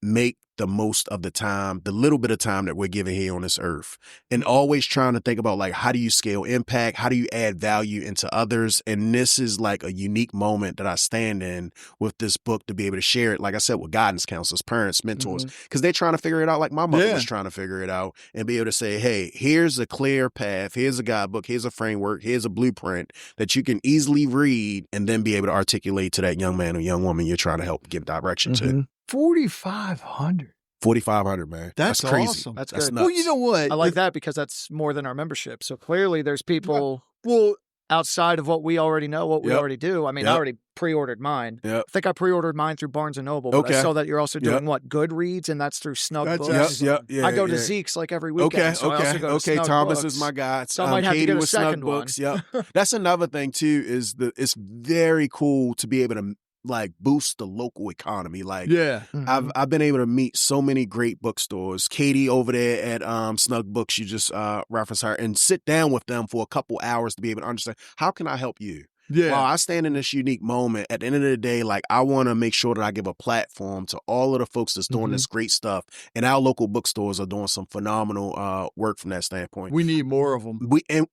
make the most of the time, the little bit of time that we're given here on this earth, and always trying to think about, like, how do you scale impact? How do you add value into others? And this is like a unique moment that I stand in with this book to be able to share it, like I said, with guidance counselors, parents, mentors, because they're trying to figure it out like my mother was trying to figure it out, and be able to say, hey, here's a clear path, here's a guidebook, here's a framework, here's a blueprint that you can easily read and then be able to articulate to that young man or young woman you're trying to help give direction to. 4,500. 4,500, man. That's crazy. awesome. That's That's good. nuts. Well, you know what? I like that because that's more than our membership. So clearly there's people Well, outside of what we already know, what we already do. I mean, I already pre-ordered mine. Yep. I think I pre-ordered mine through Barnes & Noble, but I Okay. saw that you're also doing what? Goodreads, and that's through Snug That's Books. awesome. I go to Zeke's like every weekend. So I also go to Snug Thomas Books. is my guy. So I might have to Katie get a with Snug second one. Books. Yep. That's another thing too. Is it's very cool to be able to like boost the local economy. Like, I've been able to meet so many great bookstores. Katie over there at Snug Books, you just reference her, and sit down with them for a couple hours to be able to understand, how can I help you? Yeah. While I stand in this unique moment, at the end of the day, like, I want to make sure that I give a platform to all of the folks that's doing this great stuff. And our local bookstores are doing some phenomenal work from that standpoint. We need more of them.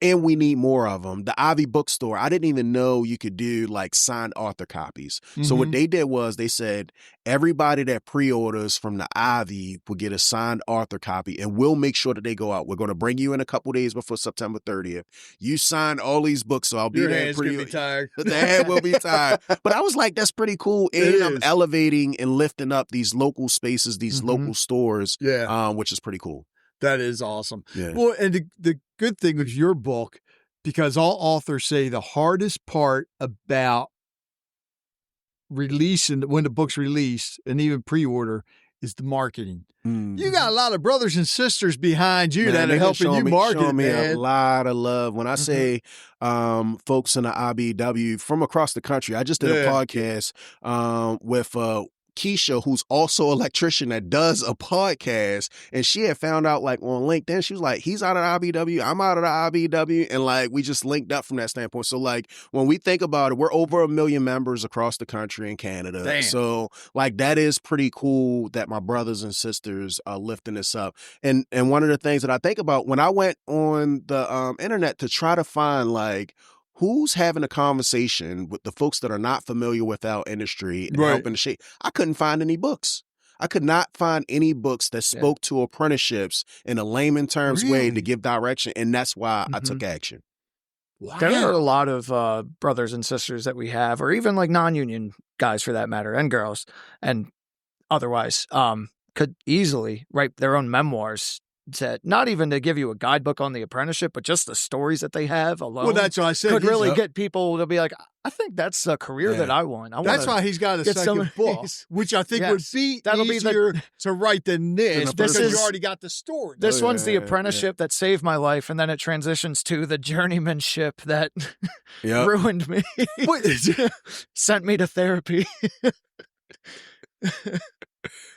And we need more of them. The Ivy Bookstore, I didn't even know you could do like signed author copies. So what they did was they said, everybody that pre-orders from the Ivy will get a signed author copy, and we'll make sure that they go out. We're going to bring you in a couple days before September 30th. You sign all these books, so I'll be there. The head will be tired. But I was like, that's pretty cool. And I'm elevating and lifting up these local spaces, these local stores, which is pretty cool. That is awesome. Yeah. Well, and the good thing with your book, because all authors say the hardest part about releasing, when the book's released and even pre-order, is the marketing. You got a lot of brothers and sisters behind you that are helping you market, showing me man. a lot of love. When I say folks in the IBEW from across the country, I just did a podcast with Keisha, who's also an electrician that does a podcast, and she had found out like on LinkedIn, she was like, he's out of the IBEW, I'm out of the IBEW, and like we just linked up from that standpoint. So like when we think about it, we're over 1 million members across the country and Canada. Damn. So like that is pretty cool that my brothers and sisters are lifting this up. And one of the things that I think about when I went on the internet to try to find like who's having a conversation with the folks that are not familiar with our industry and helping to shape, I couldn't find any books. I could not find any books that spoke to apprenticeships in a layman terms way to give direction. And that's why I took action. Wow. There are a lot of brothers and sisters that we have, or even like non-union guys for that matter, and girls, and otherwise, could easily write their own memoirs. Not even to give you a guidebook on the apprenticeship, but just the stories that they have alone. Well, that's what I said. Could really get people to be like, I think that's a career that I want. That's why he's got a second book, which I think would be easier to write than this, because you already got the story. This one's the apprenticeship that saved my life, and then it transitions to the journeymanship that ruined me, sent me to therapy.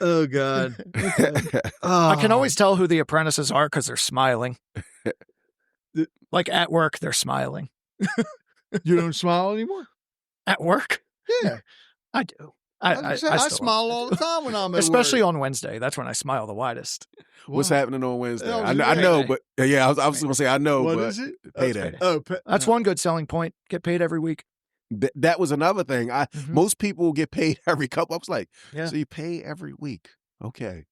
Oh, God. I can always tell who the apprentices are because they're smiling. Like at work, they're smiling. You don't smile anymore? At work? Yeah. I do. I still smile all the time when I'm at especially work. on Wednesday. That's when I smile the widest. What's happening on Wednesday? That I was know, payday. but I was going to say, I know, What but is it? payday. Oh, That's one good selling point. Get paid every week. That was another thing. Most people get paid every couple. I was like, Yeah. so you pay every week. Okay.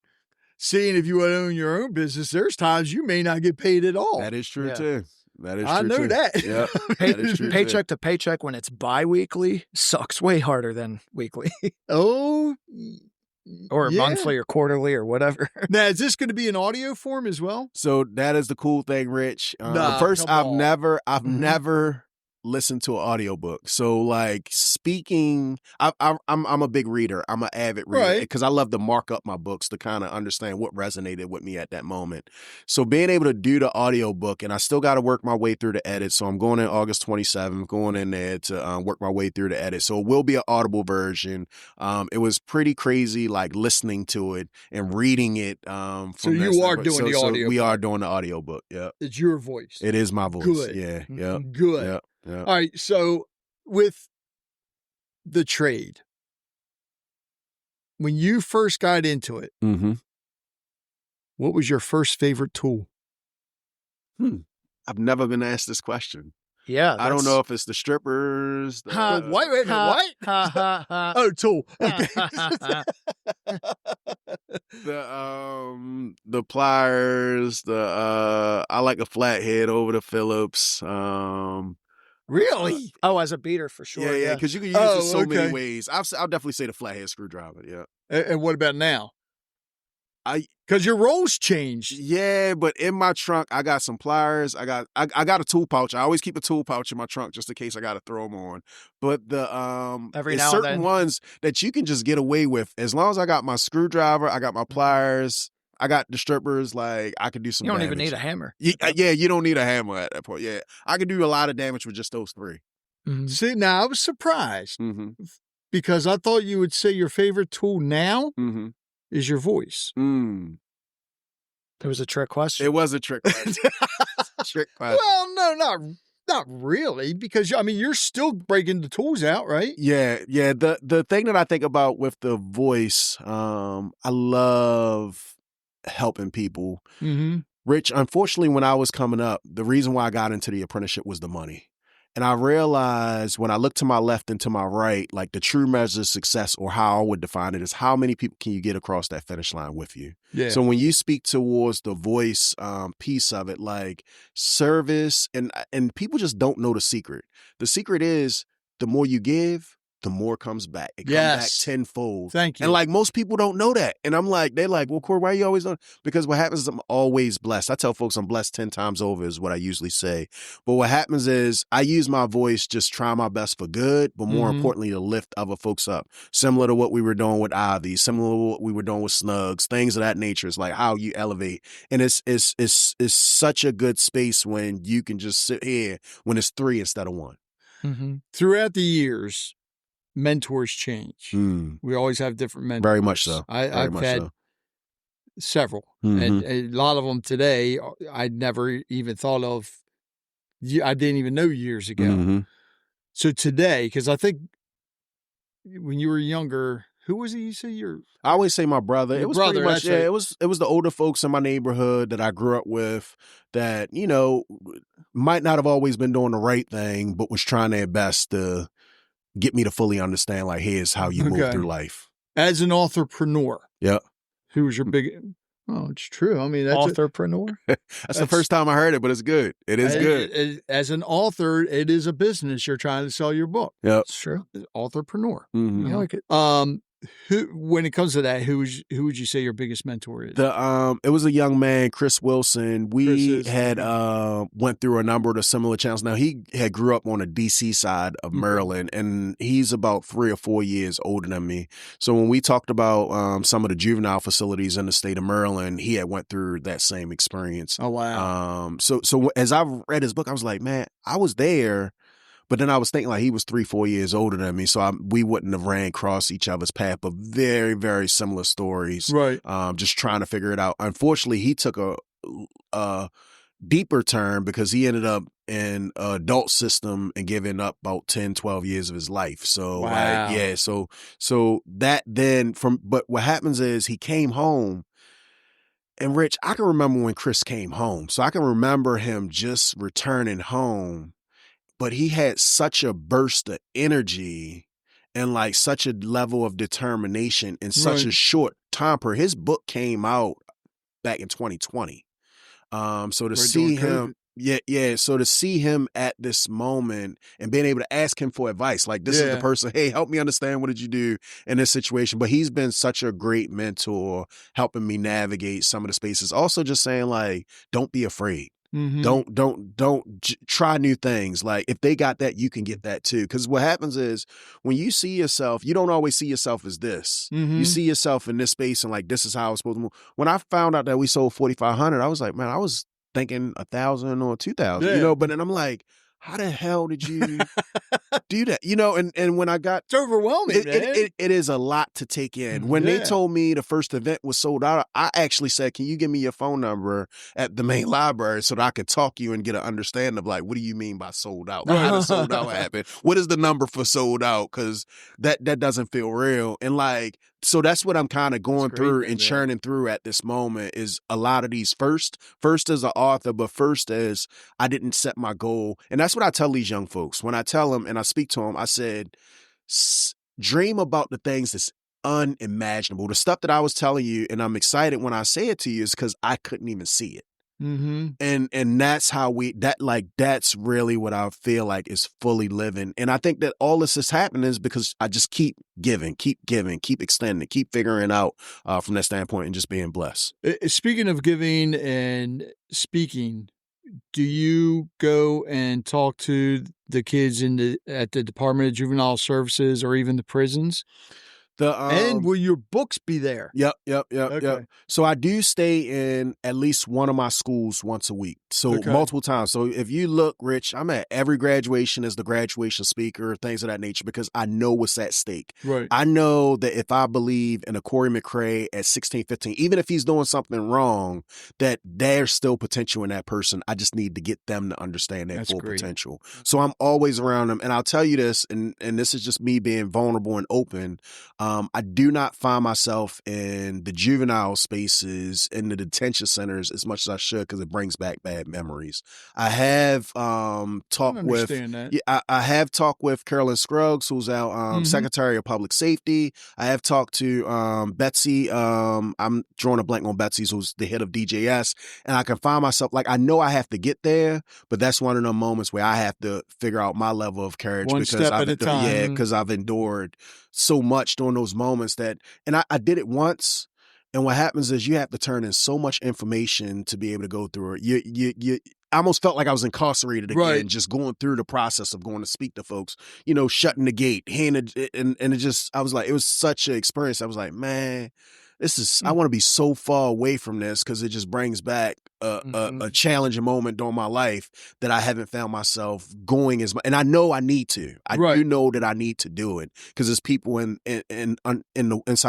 Seeing if you want to own your own business, there's times you may not get paid at all. That is true Yeah. too. That is I true know too. that. Yeah. That is true Paycheck to paycheck when it's bi-weekly sucks way harder than weekly Oh, or yeah. monthly or quarterly or whatever. Now, is this going to be in audio form as well? So that is the cool thing, Rich. Nah, First, come on. I've never listened to an audiobook. So like speaking, I'm a big reader. I'm an avid reader Right. because I love to mark up my books to kind of understand what resonated with me at that moment. So being able to do the audiobook, and I still got to work my way through the edit. So I'm going in August 27th, going in there to work my way through the edit. So it will be an audible version. It was pretty crazy, like listening to it and reading it. So you are doing the audio. We are doing the audiobook. Yeah. It's your voice. It is my voice. Good. Yeah. Yeah. Good. Yeah. Yeah. All right. So with the trade, when you first got into it, Mm-hmm. what was your first favorite tool? I've never been asked this question. Yeah. I don't know if it's the strippers. Wait a minute, what? Ha, Oh, tool. Okay. The pliers. I like a flathead over the Phillips. Really? Oh, as a beater for sure. Yeah, because you can use it so many ways. I'll definitely say the flathead screwdriver. Yeah. And what about now? I Because your roles changed. Yeah, but in my trunk, I got some pliers. I got a tool pouch. I always keep a tool pouch in my trunk just in case I got to throw them on. But the Every it's now and certain then. ones that you can just get away with as long as I got my screwdriver, I got my pliers, I got the strippers. Like I could do some. You don't even damage. need a hammer. Yeah, you don't need a hammer at that point. Yeah, I could do a lot of damage with just those three. See, now I was surprised Mm-hmm. because I thought you would say your favorite tool now Mm-hmm. is your voice. Mm. There was a trick question. It was a trick question. Trick question. Well, no, not really, because I mean you're still breaking the tools out, right? Yeah. The thing that I think about with the voice, I love helping people. Mm-hmm. Rich, unfortunately, when I was coming up, the reason why I got into the apprenticeship was the money. And I realized when I look to my left and to my right, like the true measure of success, or how I would define it, is how many people can you get across that finish line with you? Yeah. So when you speak towards the voice piece of it, like service, and people just don't know the secret. The secret is the more you give, the more comes back. It comes back tenfold. Thank you. And like most people don't know that. And I'm like, they're like, well, Cory, why are you always doing? Because what happens is I'm always blessed. I tell folks I'm blessed 10 times over is what I usually say. But what happens is I use my voice, just try my best for good, but more importantly, to lift other folks up. Similar to what we were doing with Ivy, similar to what we were doing with Snugs, things of that nature. It's like how you elevate. And it's such a good space when you can just sit here when it's 3 instead of 1. Mm-hmm. Throughout the years, mentors change. Mm. We always have different mentors. Very much so. I've had several, Mhm. and a lot of them today I never even thought of. I didn't even know years ago. Mhm. So today, because I think when you were younger, who was it? You say I always say my brother. Your It was brother, pretty much, that's right. it was the older folks in my neighborhood that I grew up with that, might not have always been doing the right thing, but was trying their best to get me to fully understand, like, here's how you move Okay. through life. as an authorpreneur. Yeah. Who was your big? Oh, it's true. I mean, that's Authorpreneur. That's the first time I heard it, but it's good. It is good. As an author, it is a business. You're trying to sell your book. Yep. It's true. Authorpreneur. Mhm. I like it. Who, when it comes to that, who would you say your biggest mentor is? It was a young man, Chris Wilson. We Chris is- had went through a number of the similar channels. Now he had grew up on the DC side of Maryland, and he's about 3 or 4 years older than me. So when we talked about some of the juvenile facilities in the state of Maryland, he had went through that same experience. Oh wow! So as I read his book, I was like, man, I was there. But then I was thinking like he was 3, 4 years older than me, so we wouldn't have ran across each other's path, but very, very similar stories. Right. Just trying to figure it out. Unfortunately, he took a deeper turn because he ended up in an adult system and giving up about 10, 12 years of his life. So Wow. so that then but what happens is he came home. And Rich, I can remember when Chris came home. So I can remember him just returning home. but he had such a burst of energy and like such a level of determination in such a short time period. His book came out back in 2020. So to see him, so to see him at this moment and being able to ask him for advice, like this is the person, hey, help me understand, what did you do in this situation? But he's been such a great mentor, helping me navigate some of the spaces. Also just saying like, don't be afraid. Don't try new things. Like if they got that, you can get that too. Because what happens is when you see yourself, you don't always see yourself as this. You see yourself in this space and like, this is how I was supposed to move. When I found out that we sold 4,500, I was like, man, I was thinking 1,000 or 2,000, you know, but then I'm like, how the hell did you do that? You know, and when I got... It's overwhelming, man. It is a lot to take in. When they told me the first event was sold out, I actually said, can you give me your phone number at the main library so that I could talk to you and get an understanding of like, what do you mean by sold out? How does sold out happen? What is the number for sold out? Because that doesn't feel real. And like, so that's what I'm kind of going through and churning through at this moment is a lot of these first as an author, but first as I didn't set my goal. And that's what I tell these young folks. When I tell them and I speak to them, I said, dream about the things that's unimaginable. The stuff that I was telling you, and I'm excited when I say it to you, is because I couldn't even see it. And that's how that's really what I feel like is fully living. And I think that all this is happening is because I just keep giving, keep extending, keep figuring out from that standpoint and just being blessed. Speaking of giving and speaking, do you go and talk to the kids at the Department of Juvenile Services or even the prisons? And will your books be there? Yep. So I do stay in at least one of my schools once a week. So multiple times. So if you look, Rich, I'm at every graduation as the graduation speaker, things of that nature, because I know what's at stake. Right. I know that if I believe in a Cory McCray at 16, 15, even if he's doing something wrong, that there's still potential in that person. I just need to get them to understand their full potential. So I'm always around them. And I'll tell you this, and this is just me being vulnerable and open. I do not find myself in the juvenile spaces in the detention centers as much as I should because it brings back bad memories. I have talked with I have talked with Carolyn Scruggs, who's our Secretary of Public Safety. I have talked to Betsy. I'm drawing a blank on Betsy, who's the head of DJS, and I can find myself like I know I have to get there, but that's one of the moments where I have to figure out my level of courage one step at a time. Yeah, because I've endured so much during those moments that, and I did it once. And what happens is you have to turn in so much information to be able to go through it. You I almost felt like I was incarcerated again, just going through the process of going to speak to folks, you know, shutting the gate, and it just, I was like, it was such an experience. I was like, man, this is, I want to be so far away from this because it just brings back a challenging moment during my life that I haven't found myself going as much. And I know I need to. I do know that I need to do it because there's people inside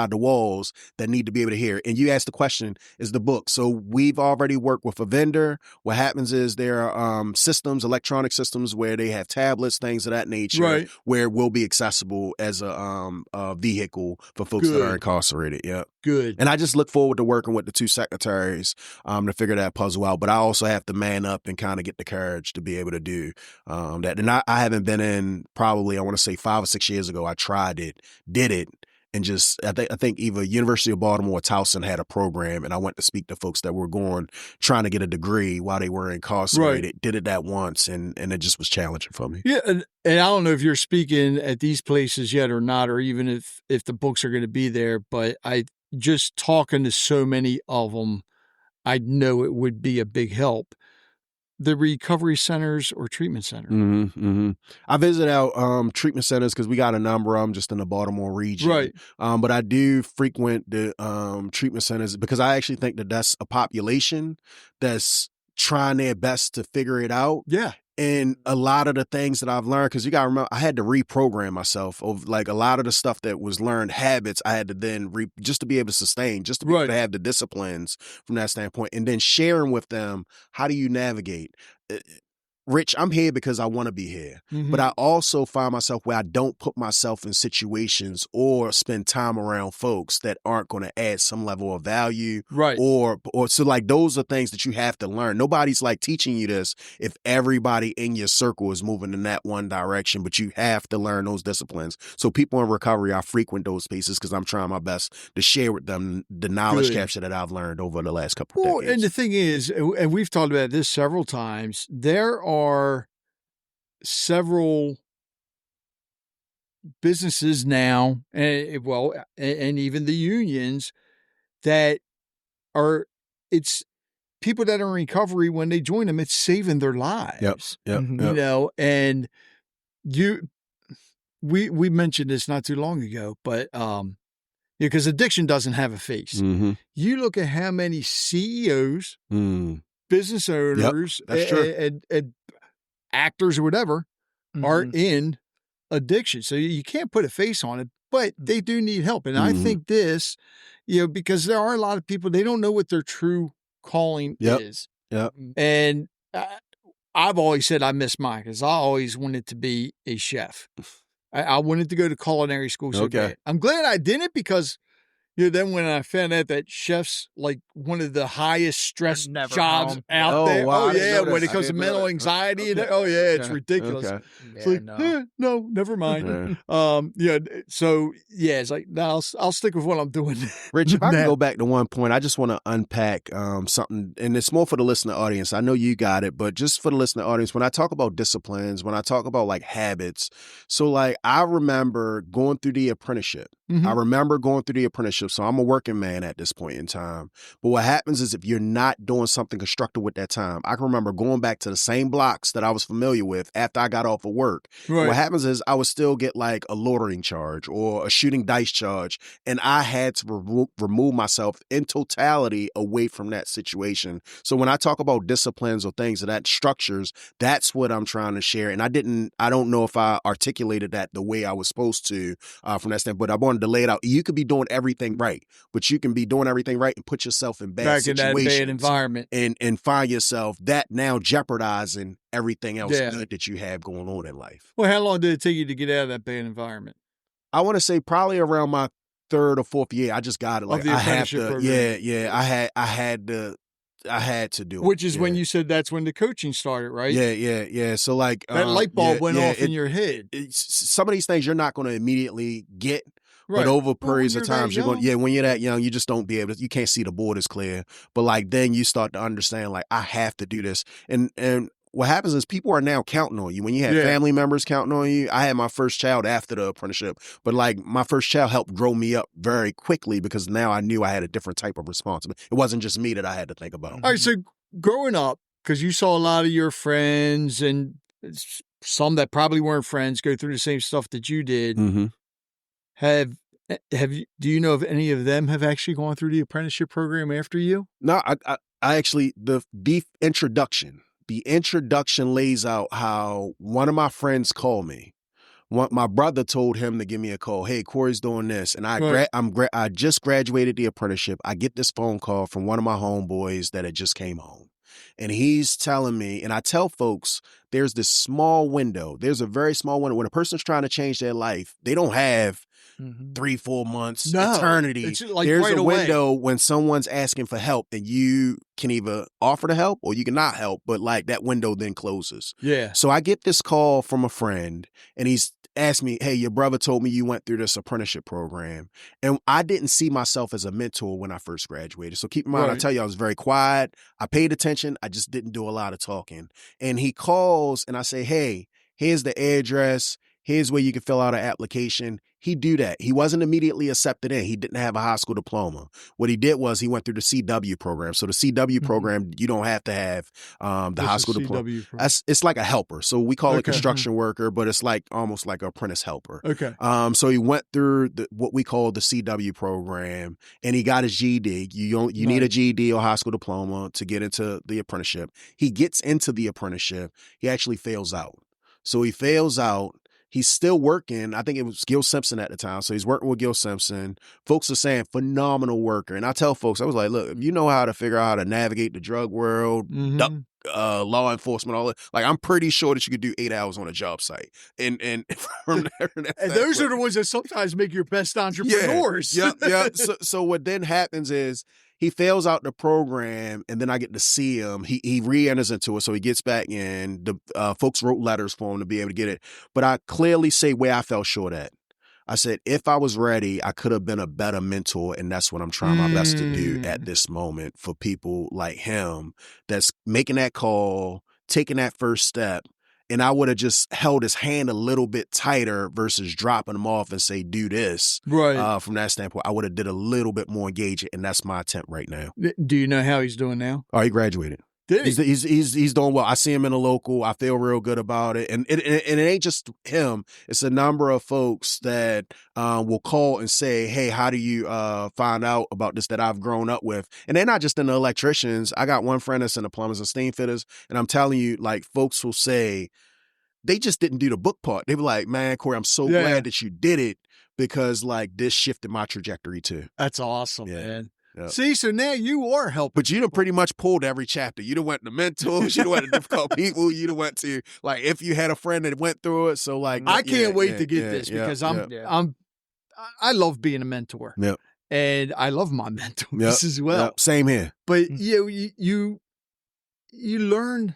the walls that need to be able to hear. And you asked the question, is the book. So we've already worked with a vendor. What happens is there are systems, electronic systems where they have tablets, things of that nature, where it will be accessible as a vehicle for folks that are incarcerated. Yeah. Good. And I just look forward to working with the two secretaries to figure that puzzle out. But I also have to man up and kind of get the courage to be able to do that. And I haven't been in probably, I want to say 5 or 6 years ago. I tried it, did it. And just, I think either University of Baltimore or Towson had a program, and I went to speak to folks that were trying to get a degree while they were incarcerated. Did it that once, and it just was challenging for me. Yeah, and I don't know if you're speaking at these places yet or not, or even if the books are going to be there, but just talking to so many of them, I know it would be a big help. The recovery centers or treatment center. I visit our treatment centers because we got a number of them just in the Baltimore region. Right. But I do frequent the treatment centers because I actually think that that's a population that's trying their best to figure it out. Yeah. And a lot of the things that I've learned, because you got to remember, I had to reprogram myself of like a lot of the stuff that was learned habits. I had to then just to be able to sustain, just to be able to have the disciplines from that standpoint, and then sharing with them, how do you navigate? Rich, I'm here because I want to be here. But I also find myself where I don't put myself in situations or spend time around folks that aren't going to add some level of value. Right. Or so like those are things that you have to learn. Nobody's like teaching you this if everybody in your circle is moving in that one direction, but you have to learn those disciplines. So people in recovery, I frequent those spaces because I'm trying my best to share with them the knowledge capture that I've learned over the last couple of decades. And the thing is, and we've talked about this several times, there are several businesses now, and even the unions that are, it's people that are in recovery when they join them, it's saving their lives. Yep. You know, and we mentioned this not too long ago, but because addiction doesn't have a face. You look at how many CEOs, business owners, and actors or whatever are in addiction. So you can't put a face on it, but they do need help. And I think this, because there are a lot of people, they don't know what their true calling is. And I've always said I miss mine because I always wanted to be a chef. I wanted to go to culinary school. So bad. I'm glad I didn't because, then when I found out that chef's like one of the highest stress jobs out there. Wow, when it comes to mental anxiety. It's ridiculous. It's like, no, never mind. So it's like, no, I'll stick with what I'm doing. Rich, if I can go back to one point, I just want to unpack something, and it's more for the listener audience. I know you got it, but just for the listener audience, when I talk about disciplines, when I talk about like habits, so like I remember going through the apprenticeship. So I'm a working man at this point in time. But what happens is if you're not doing something constructive with that time, I can remember going back to the same blocks that I was familiar with after I got off of work. Right. What happens is I would still get like a loitering charge or a shooting dice charge. And I had to remove myself in totality away from that situation. So when I talk about disciplines or things of that structures, that's what I'm trying to share. And I don't know if I articulated that the way I was supposed to from that standpoint, but I wanted to lay it out. You could be doing everything right, but you can be doing everything right and put yourself in bad situations. In that bad environment. And find yourself that now jeopardizing everything else good that you have going on in life. Well, how long did it take you to get out of that bad environment? I want to say probably around my third or fourth year. I just got it. Like I have to, program. I had to do it. Which is when you said that's when the coaching started, right? Yeah. So like that light bulb went off in your head. Some of these things you're not going to immediately get. Right. But over periods of times, when you're that young, you just don't be able to, you can't see the board as clear. But like, then you start to understand, like, I have to do this. And what happens is people are now counting on you. When you have family members counting on you, I had my first child after the apprenticeship, but like my first child helped grow me up very quickly because now I knew I had a different type of responsibility. It wasn't just me that I had to think about. All right. So growing up, because you saw a lot of your friends and some that probably weren't friends go through the same stuff that you did. Do you know if any of them have actually gone through the apprenticeship program after you? No, I actually, the introduction lays out how one of my friends called me. My brother told him to give me a call. Hey, Cory's doing this. And I just graduated the apprenticeship. I get this phone call from one of my homeboys that had just came home. And he's telling me, and I tell folks, there's this small window. There's a very small window. When a person's trying to change their life, they don't have 3-4 months, eternity. It's like there's right a away. window when someone's asking for help and you can either offer to help or you cannot help, but like that window then closes. Yeah. So I get this call from a friend and he's asked me, hey, your brother told me you went through this apprenticeship program. And I didn't see myself as a mentor when I first graduated. So keep in mind, I tell you, I was very quiet. I paid attention. I just didn't do a lot of talking. And he calls and I say, hey, here's the address. Here's where you can fill out an application. He'd do that. He wasn't immediately accepted in. He didn't have a high school diploma. What he did was he went through the CW program. So the CW program, you don't have to have the high school diploma. It's like a helper. So we call it construction worker, but it's like almost like an apprentice helper. Okay. So he went through what we call the CW program, and he got his GED. You need a GED or high school diploma to get into the apprenticeship. He gets into the apprenticeship. He actually fails out. So he fails out. He's still working. I think it was Gil Simpson at the time. So he's working with Gil Simpson. Folks are saying phenomenal worker. And I tell folks, I was like, look, if you know how to figure out how to navigate the drug world, duck, law enforcement, all that, like, I'm pretty sure that you could do 8 hours on a job site. And from there, and those are the ones that sometimes make your best entrepreneurs. Yeah. So what then happens is he fails out the program, and then I get to see him. He re-enters into it, so he gets back in. The folks wrote letters for him to be able to get it. But I clearly say where I fell short at. I said, if I was ready, I could have been a better mentor, and that's what I'm trying my best to do at this moment for people like him that's making that call, taking that first step. And I would have just held his hand a little bit tighter versus dropping him off and say, do this. Right. From that standpoint, I would have did a little bit more engaging, and that's my attempt right now. Do you know how he's doing now? Oh, he graduated. Did he? He's doing well. I see him in the local. I feel real good about it. And it ain't just him. It's a number of folks that will call and say, hey, how do you find out about this that I've grown up with? And they're not just in the electricians. I got one friend that's in the plumbers and steam fitters. And I'm telling you, like, folks will say, they just didn't do the book part. They were like, man, Cory, I'm so glad that you did it because, like, this shifted my trajectory too. That's awesome, man. Yep. See, so now you are helping. But you done pretty much pulled every chapter. You done went to mentors. You done went to difficult people. You done went to, like, if you had a friend that went through it. So, like, I can't wait to get this because I love being a mentor. Yep. And I love my mentors as well. Yep. Same here. But you learn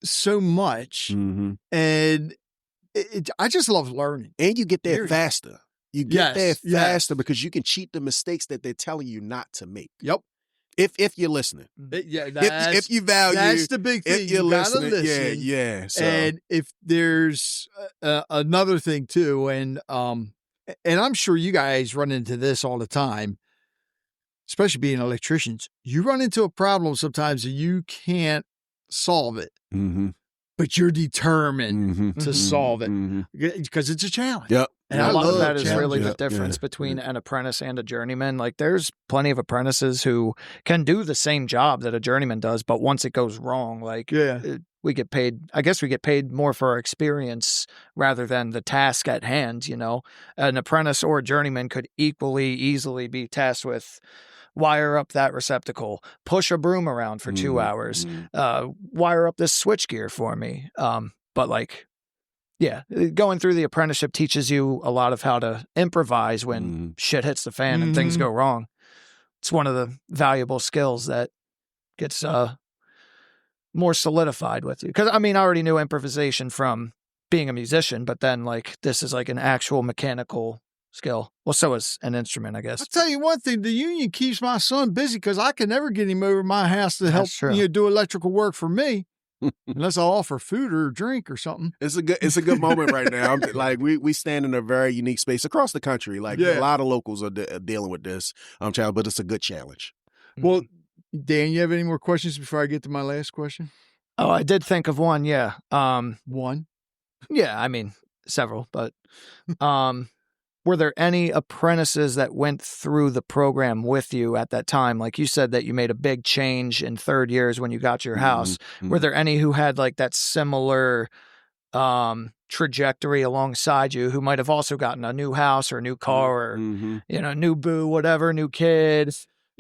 so much, and I just love learning. And you get there faster. You get there faster because you can cheat the mistakes that they're telling you not to make. Yep. If you're listening. If you value. That's the big thing. If you're listening. Listen. Yeah. So. And if there's another thing too, and I'm sure you guys run into this all the time, especially being electricians, you run into a problem sometimes and you can't solve it. But you're determined to solve it because it's a challenge. Yep. And a lot of that is really the difference between an apprentice and a journeyman. Like, there's plenty of apprentices who can do the same job that a journeyman does, but once it goes wrong, like, we get paid, I guess we get paid more for our experience rather than the task at hand, you know. An apprentice or a journeyman could easily be tasked with wire up that receptacle, push a broom around for 2 hours, wire up this switchgear for me. But, like, going through the apprenticeship teaches you a lot of how to improvise when shit hits the fan and things go wrong. It's one of the valuable skills that gets more solidified with you. Because, I mean, I already knew improvisation from being a musician, but then, like, this is like an actual mechanical skill. Well, so is an instrument, I guess. I'll tell you one thing, the union keeps my son busy because I can never get him over to my house to help do electrical work for me. Unless I offer food or drink or something. It's a good moment right now. Like, we stand in a very unique space across the country. Like, a lot of locals are dealing with this challenge, but it's a good challenge. Well, Dan, you have any more questions before I get to my last question? Oh, I did think of one. Yeah. One? Yeah, I mean, several, but were there any apprentices that went through the program with you at that time? Like, you said that you made a big change in third years when you got your house. Were there any who had, like, that similar trajectory alongside you who might have also gotten a new house or a new car or, new boo, whatever, new kid?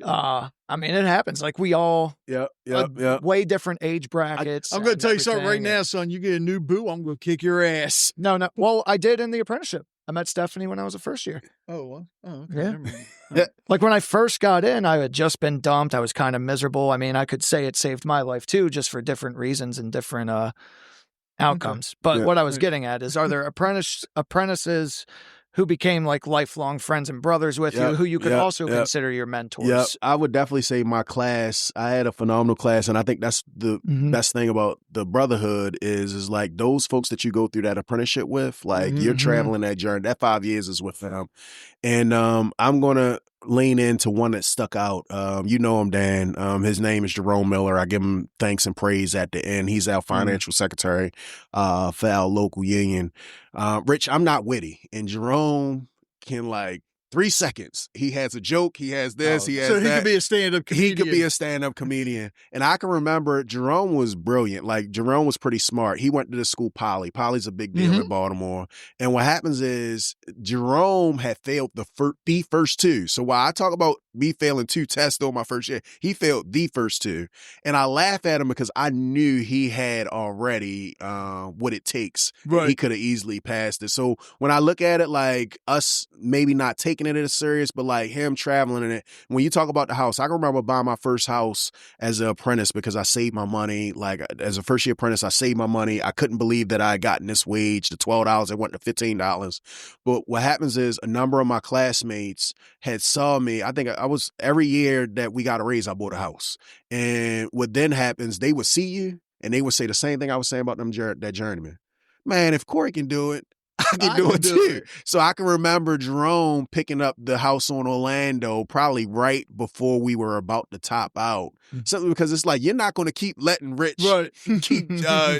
I mean, it happens. Like, we all way different age brackets. I'm going to tell you something right now, son. You get a new boo, I'm going to kick your ass. No. Well, I did in the apprenticeship. I met Stephanie when I was a first year. Oh, well. Oh, okay. Yeah. Like, when I first got in, I had just been dumped. I was kind of miserable. I mean, I could say it saved my life too, just for different reasons and different outcomes. Okay. But what I was getting at is, are there apprentices who became, like, lifelong friends and brothers with you, who you could also consider your mentors? Yeah, I would definitely say my class, I had a phenomenal class, and I think that's the best thing about the brotherhood is like, those folks that you go through that apprenticeship with, like, you're traveling that journey. That 5 years is with them. And I'm going to lean into one that stuck out. You know him, Dan. His name is Jerome Miller. I give him thanks and praise at the end. He's our financial secretary for our local union. Rich, I'm not witty, and Jerome can, like, 3 seconds. He has a joke. He has this. He has so he that. could be a stand-up comedian. He could be a stand-up comedian. And I can remember Jerome was brilliant. Like, Jerome was pretty smart. He went to the school Poly. Poly's a big deal in Baltimore. And what happens is Jerome had failed the first 2. So while I talk about me failing 2 tests during my first year, he failed the first 2. And I laugh at him because I knew he had already what it takes. Right. He could have easily passed it. So when I look at it, like us maybe not taking it as serious, but like him traveling in it. When you talk about the house, I can remember buying my first house as an apprentice because I saved my money. Like, as a first year apprentice, I saved my money. I couldn't believe that I had gotten this wage, the $12, it went to $15. But what happens is a number of my classmates had saw me. I think I was, every year that we got a raise, I bought a house. And what then happens, they would see you and they would say the same thing I was saying about them, that journeyman. Man, if Cory can do it, I can do it too. So I can remember Jerome picking up the house on Orlando probably right before we were about to top out. Simply because it's like, you're not going to keep letting Rich keep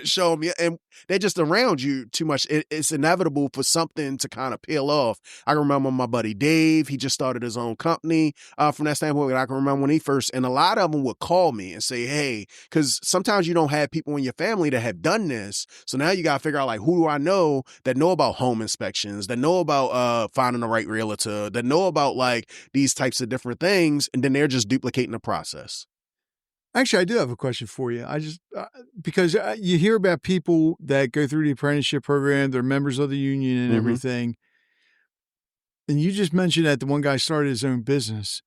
showing me. And they're just around you too much. It's inevitable for something to kind of peel off. I can remember my buddy Dave. He just started his own company from that standpoint. I can remember when he first, and a lot of them would call me and say, hey, because sometimes you don't have people in your family that have done this. So now you got to figure out, like, who do I know that know about home inspections, that know about finding the right realtor, that know about like these types of different things, and then they're just duplicating the process. Actually, I do have a question for you. I just because you hear about people that go through the apprenticeship program, they're members of the union and everything, and you just mentioned that the one guy started his own business.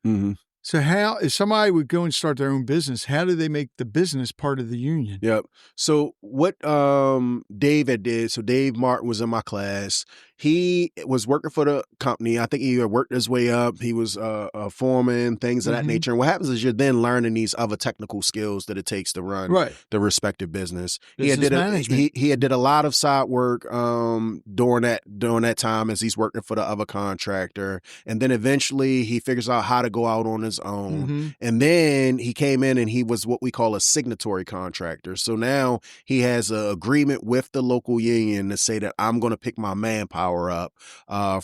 So how, if somebody would go and start their own business, how do they make the business part of the union? Yep. So what Dave had did, so Dave Martin was in my class. He was working for the company. I think he had worked his way up. He was a foreman, things of that nature. And what happens is you're then learning these other technical skills that it takes to run the respective business. He had did a lot of side work during that time as he's working for the other contractor. And then eventually he figures out how to go out on his own. And then he came in and he was what we call a signatory contractor. So now he has an agreement with the local union to say that I'm going to pick my manpower up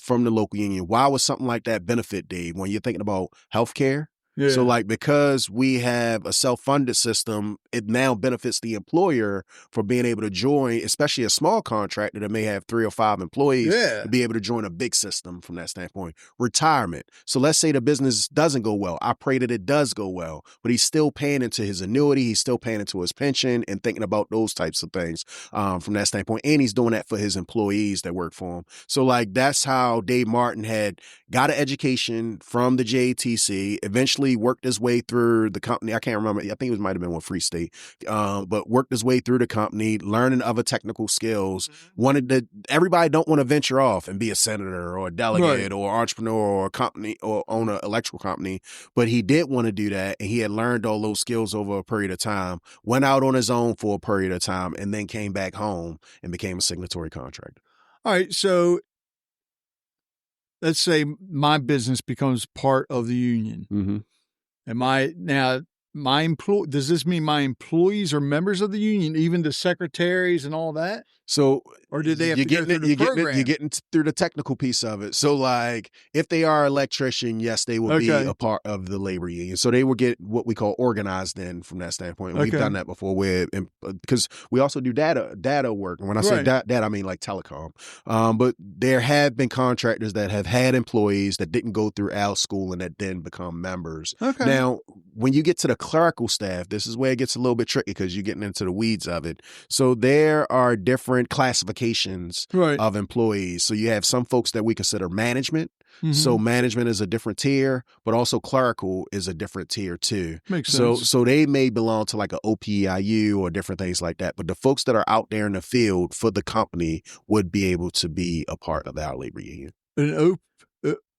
from the local union. Why would something like that benefit, Dave, when you're thinking about healthcare? Yeah. So like, because we have a self-funded system, it now benefits the employer for being able to join, especially a small contractor that may have 3 or 5 employees, to be able to join a big system from that standpoint. Retirement. So let's say the business doesn't go well. I pray that it does go well, but he's still paying into his annuity. He's still paying into his pension and thinking about those types of things from that standpoint. And he's doing that for his employees that work for him. So like, that's how Dave Martin had got an education from the JTC, eventually worked his way through the company. I can't remember. I think it might have been with Free State, but worked his way through the company, learning other technical skills. Everybody don't want to venture off and be a senator or a delegate or entrepreneur or a company or own an electrical company. But he did want to do that. And he had learned all those skills over a period of time, went out on his own for a period of time, and then came back home and became a signatory contractor. All right. So let's say my business becomes part of the union. Does this mean my employees are members of the union, even the secretaries and all that? So, or did they have to go through the program? You're getting through the technical piece of it. So, like, if they are an electrician, yes, they will be a part of the labor union. So they will get what we call organized in from that standpoint. We've done that before, because we also do data work. And when I say data, I mean like telecom. But there have been contractors that have had employees that didn't go through our school and that then become members. Now, when you get to the clerical staff, this is where it gets a little bit tricky because you're getting into the weeds of it. So there are different classifications of employees. So you have some folks that we consider management. So management is a different tier, but also clerical is a different tier too. Makes sense. So they may belong to like a OPIU or different things like that. But the folks that are out there in the field for the company would be able to be a part of our labor union.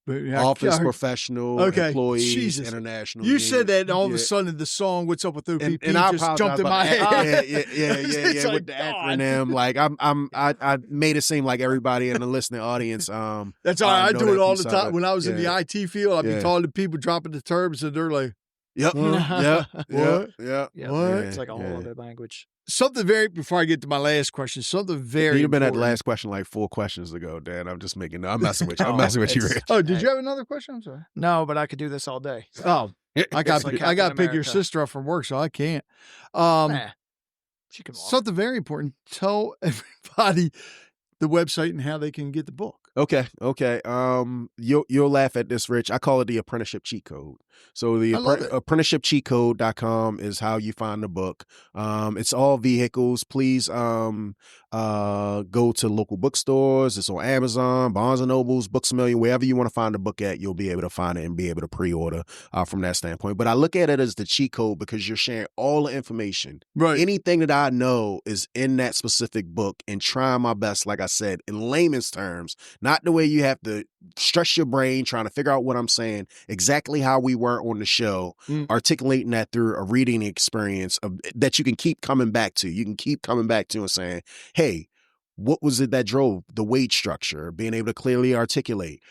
Office professional, employees, international. You said that, and all of a sudden the song "What's Up with OPP" and just jumped in my head. Yeah. With the acronym, like I made it seem like everybody in the listening audience. That's all right. I do it all the time. When I was in the IT field, I'd be talking to people dropping the terms, and they're like, Yep. What? Yeah. It's like a whole other language. something very, before I get to my last question, something very You've been at the important. last question like 4 questions ago, Dan. I'm just making, I'm messing with you. I'm messing with you, Rich. Oh, did you have another question? I'm sorry. No, but I could do this all day. Oh, I got like I got to Captain pick your America. sister up from work, so I can't. Nah, she can walk. Something very important. Tell everybody the website and how they can get the book. Okay. You'll laugh at this, Rich. I call it the Apprenticeship Cheat Code. So the I love it. apprenticeshipcheatcode.com is how you find the book. It's all vehicles. Please go to local bookstores. It's on Amazon, Barnes and Nobles, Books A Million, wherever you want to find the book at, you'll be able to find it and be able to pre-order from that standpoint. But I look at it as the cheat code because you're sharing all the information. Right. Anything that I know is in that specific book, and trying my best, like I said, in layman's terms, not the way you have to stress your brain trying to figure out what I'm saying, exactly how we were on the show, articulating that through a reading experience that you can keep coming back to. You can keep coming back to and saying, hey, what was it that drove the wage structure? Being able to clearly articulate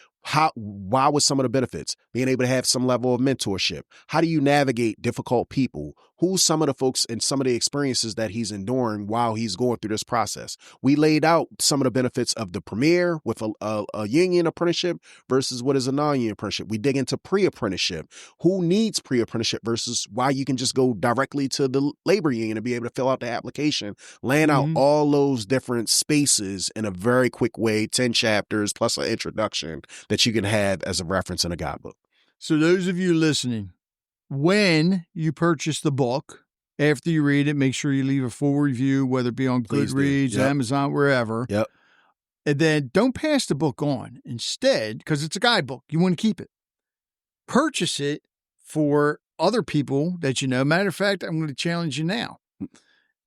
why was some of the benefits? Being able to have some level of mentorship. How do you navigate difficult people? Who's some of the folks and some of the experiences that he's enduring while he's going through this process? We laid out some of the benefits of the premier with a union apprenticeship versus what is a non-union apprenticeship. We dig into pre-apprenticeship. Who needs pre-apprenticeship versus why you can just go directly to the labor union and be able to fill out the application, laying out all those different spaces in a very quick way, 10 chapters plus an introduction that you can have as a reference in a guidebook. So those of you listening, when you purchase the book, after you read it, make sure you leave a full review, whether it be on Please do. Goodreads, Yep. Amazon, wherever. Yep. And then don't pass the book on. Instead, because it's a guidebook, you want to keep it. Purchase it for other people that you know. Matter of fact, I'm going to challenge you now.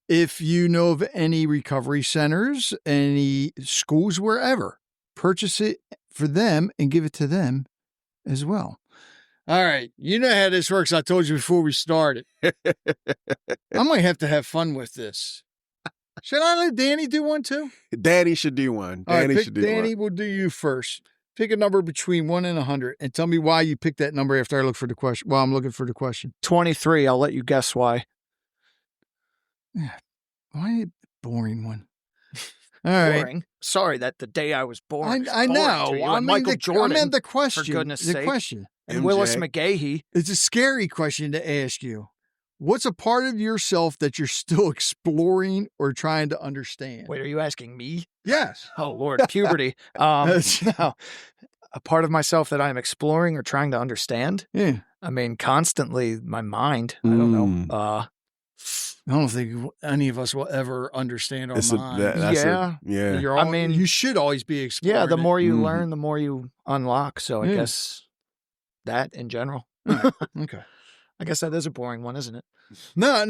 If you know of any recovery centers, any schools, wherever, purchase it for them and give it to them as well. All right. You know how this works. I told you before we started. I might have to have fun with this. Should I let Danny do one too? Danny should do one. All right, Danny pick should do Danny, one. we'll do you first. Pick a number between 1 and 100 and tell me why you picked that number after I look for the question. Well, I'm looking for the question. 23. I'll let you guess why. Why a boring one? All right. Boring. Sorry that the day I was born. I know. I mean Michael the, Jordan. I meant the question. for goodness the sake. question. And MJ. Willis McGahee. It's a scary question to ask you. What's a part of yourself that you're still exploring or trying to understand? Wait, are you asking me? Yes. Oh, Lord, puberty. No, a part of myself that I'm exploring or trying to understand. Yeah. I mean, constantly my mind. I don't know. I don't think any of us will ever understand our minds. Yeah. You're I mean, you should always be exploring. Yeah, the it. more you learn, the more you unlock. So I Yeah. guess that in general. Okay. I guess that is a boring one, isn't it? No.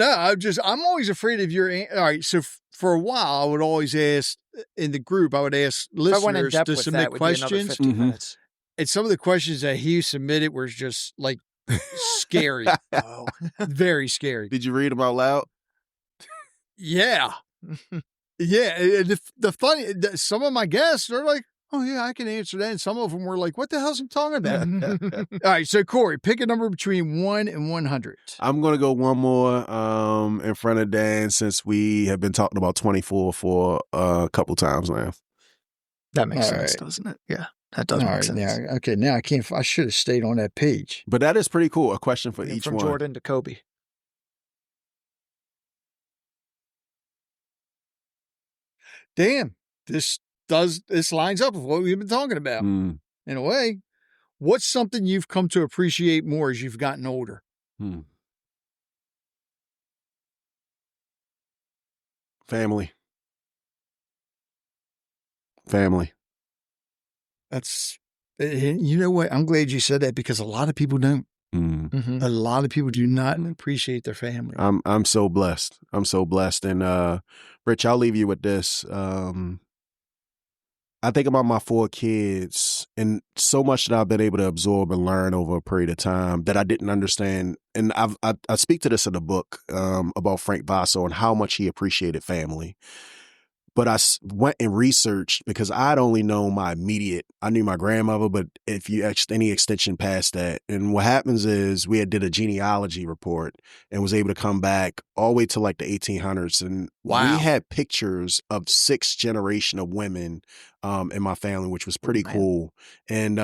I'm always afraid of your. All right. So for a while, I would always ask in the group. I would ask If I went in listeners depth to with submit that, would be another questions, 15 minutes. and some of the questions that he submitted were just like scary, Oh. very scary. Did you read them out loud? Yeah. Yeah. And the funny, some of my guests are like, oh, yeah, I can answer that. And some of them were like, what the hell's he talking about? All right. So, Corey, pick a number between 1 and 100. I'm going to go one more in front of Dan since we have been talking about 24 for a couple times now. That makes All sense, right. doesn't it? Yeah, that does All make right. sense. Now, okay. Now I should have stayed on that page. But that is pretty cool. A question for And each from one. Jordan to Kobe. Damn. This lines up with what we've been talking about Hmm. in a way. What's something you've come to appreciate more as you've gotten older? Family. That's, you know what? I'm glad you said that because a lot of people don't. Mm-hmm. A lot of people do not appreciate their family. I'm so blessed. I'm so blessed. And Rich, I'll leave you with this. I think about my 4 kids and so much that I've been able to absorb and learn over a period of time that I didn't understand. And I speak to this in the book about Frank Vaso and how much he appreciated family. But went and researched because I'd only known I knew my grandmother, but if you any extension past that. And what happens is we did a genealogy report and was able to come back all the way to like the 1800s. And we had pictures of 6 generation of women in my family, which was pretty cool. And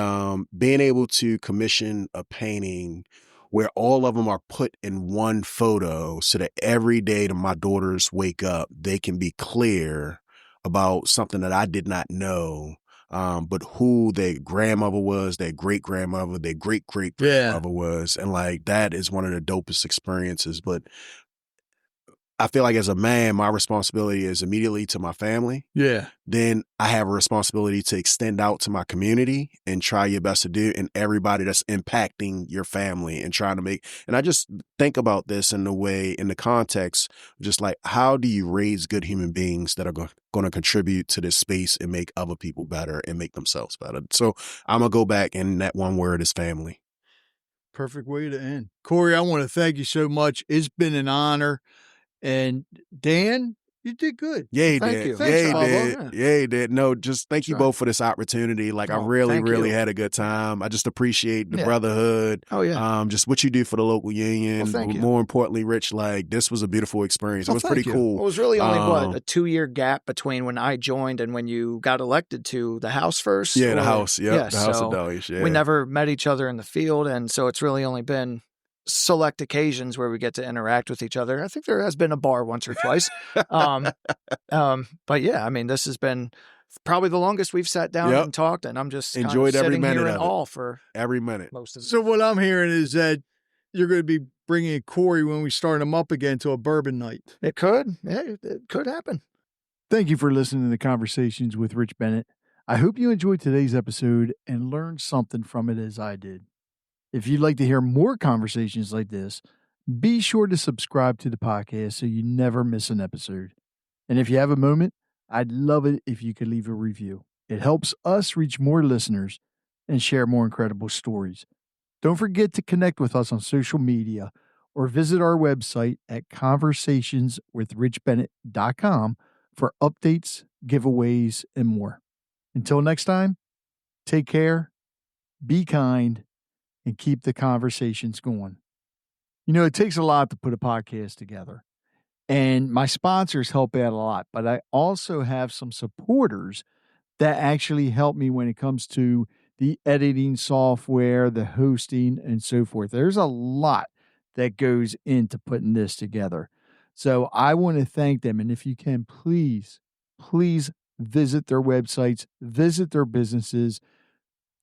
being able to commission a painting where all of them are put in one photo so that every day that my daughters wake up, they can be clear about something that I did not know, but who their grandmother was, their great-grandmother, their great-great-grandmother was. And like, that is one of the dopest experiences. But I feel like as a man, my responsibility is immediately to my family. Yeah. Then I have a responsibility to extend out to my community and try your best to do, and everybody that's impacting your family and trying to make, and I just think about this in the context, just like, how do you raise good human beings that are going to contribute to this space and make other people better and make themselves better? So I'm going to go back, and that one word is family. Perfect way to end. Cory, I want to thank you so much. It's been an honor. And Dan, you did good. Yeah, he Thank did. you. Yeah, he did. No, just thank you both for this opportunity. Like, I really had a good time. I just appreciate the brotherhood. Oh, yeah. Just what you do for the local union. Well, more importantly, Rich, like, this was a beautiful experience. It was pretty cool. Well, it was really only, a 2-year gap between when I joined and when you got elected to the House first? Yeah, the House. Yep, the House so of Delegates. Yeah. We never met each other in the field, and so it's really only been select occasions where we get to interact with each other. I think there has been a bar once or twice. But yeah, I mean, this has been probably the longest we've sat down and talked, and I'm just enjoyed every minute here in of awe for every minute. Most of it. So what I'm hearing is that you're going to be bringing Cory when we start him up again to a bourbon night. It could. Yeah, it could happen. Thank you for listening to Conversations with Rich Bennett. I hope you enjoyed today's episode and learned something from it as I did. If you'd like to hear more conversations like this, be sure to subscribe to the podcast so you never miss an episode. And if you have a moment, I'd love it if you could leave a review. It helps us reach more listeners and share more incredible stories. Don't forget to connect with us on social media or visit our website at conversationswithrichbennett.com for updates, giveaways, and more. Until next time, take care, be kind, and keep the conversations going. You know, it takes a lot to put a podcast together, and my sponsors help out a lot, but I also have some supporters that actually help me when it comes to the editing software, the hosting, and so forth. There's a lot that goes into putting this together. So I want to thank them. And if you can, please visit their websites, visit their businesses,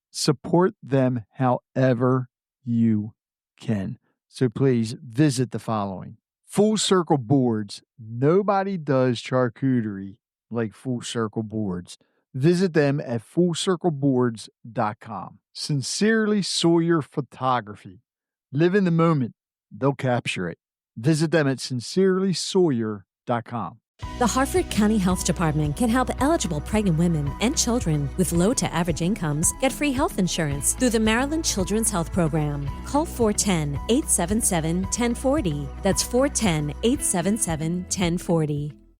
support them however you can. So please visit the following. Full Circle Boards. Nobody does charcuterie like Full Circle Boards. Visit them at fullcircleboards.com. Sincerely Sawyer Photography. Live in the moment. They'll capture it. Visit them at sincerelysawyer.com. The Harford County Health Department can help eligible pregnant women and children with low to average incomes get free health insurance through the Maryland Children's Health Program. Call 410-877-1040. That's 410-877-1040.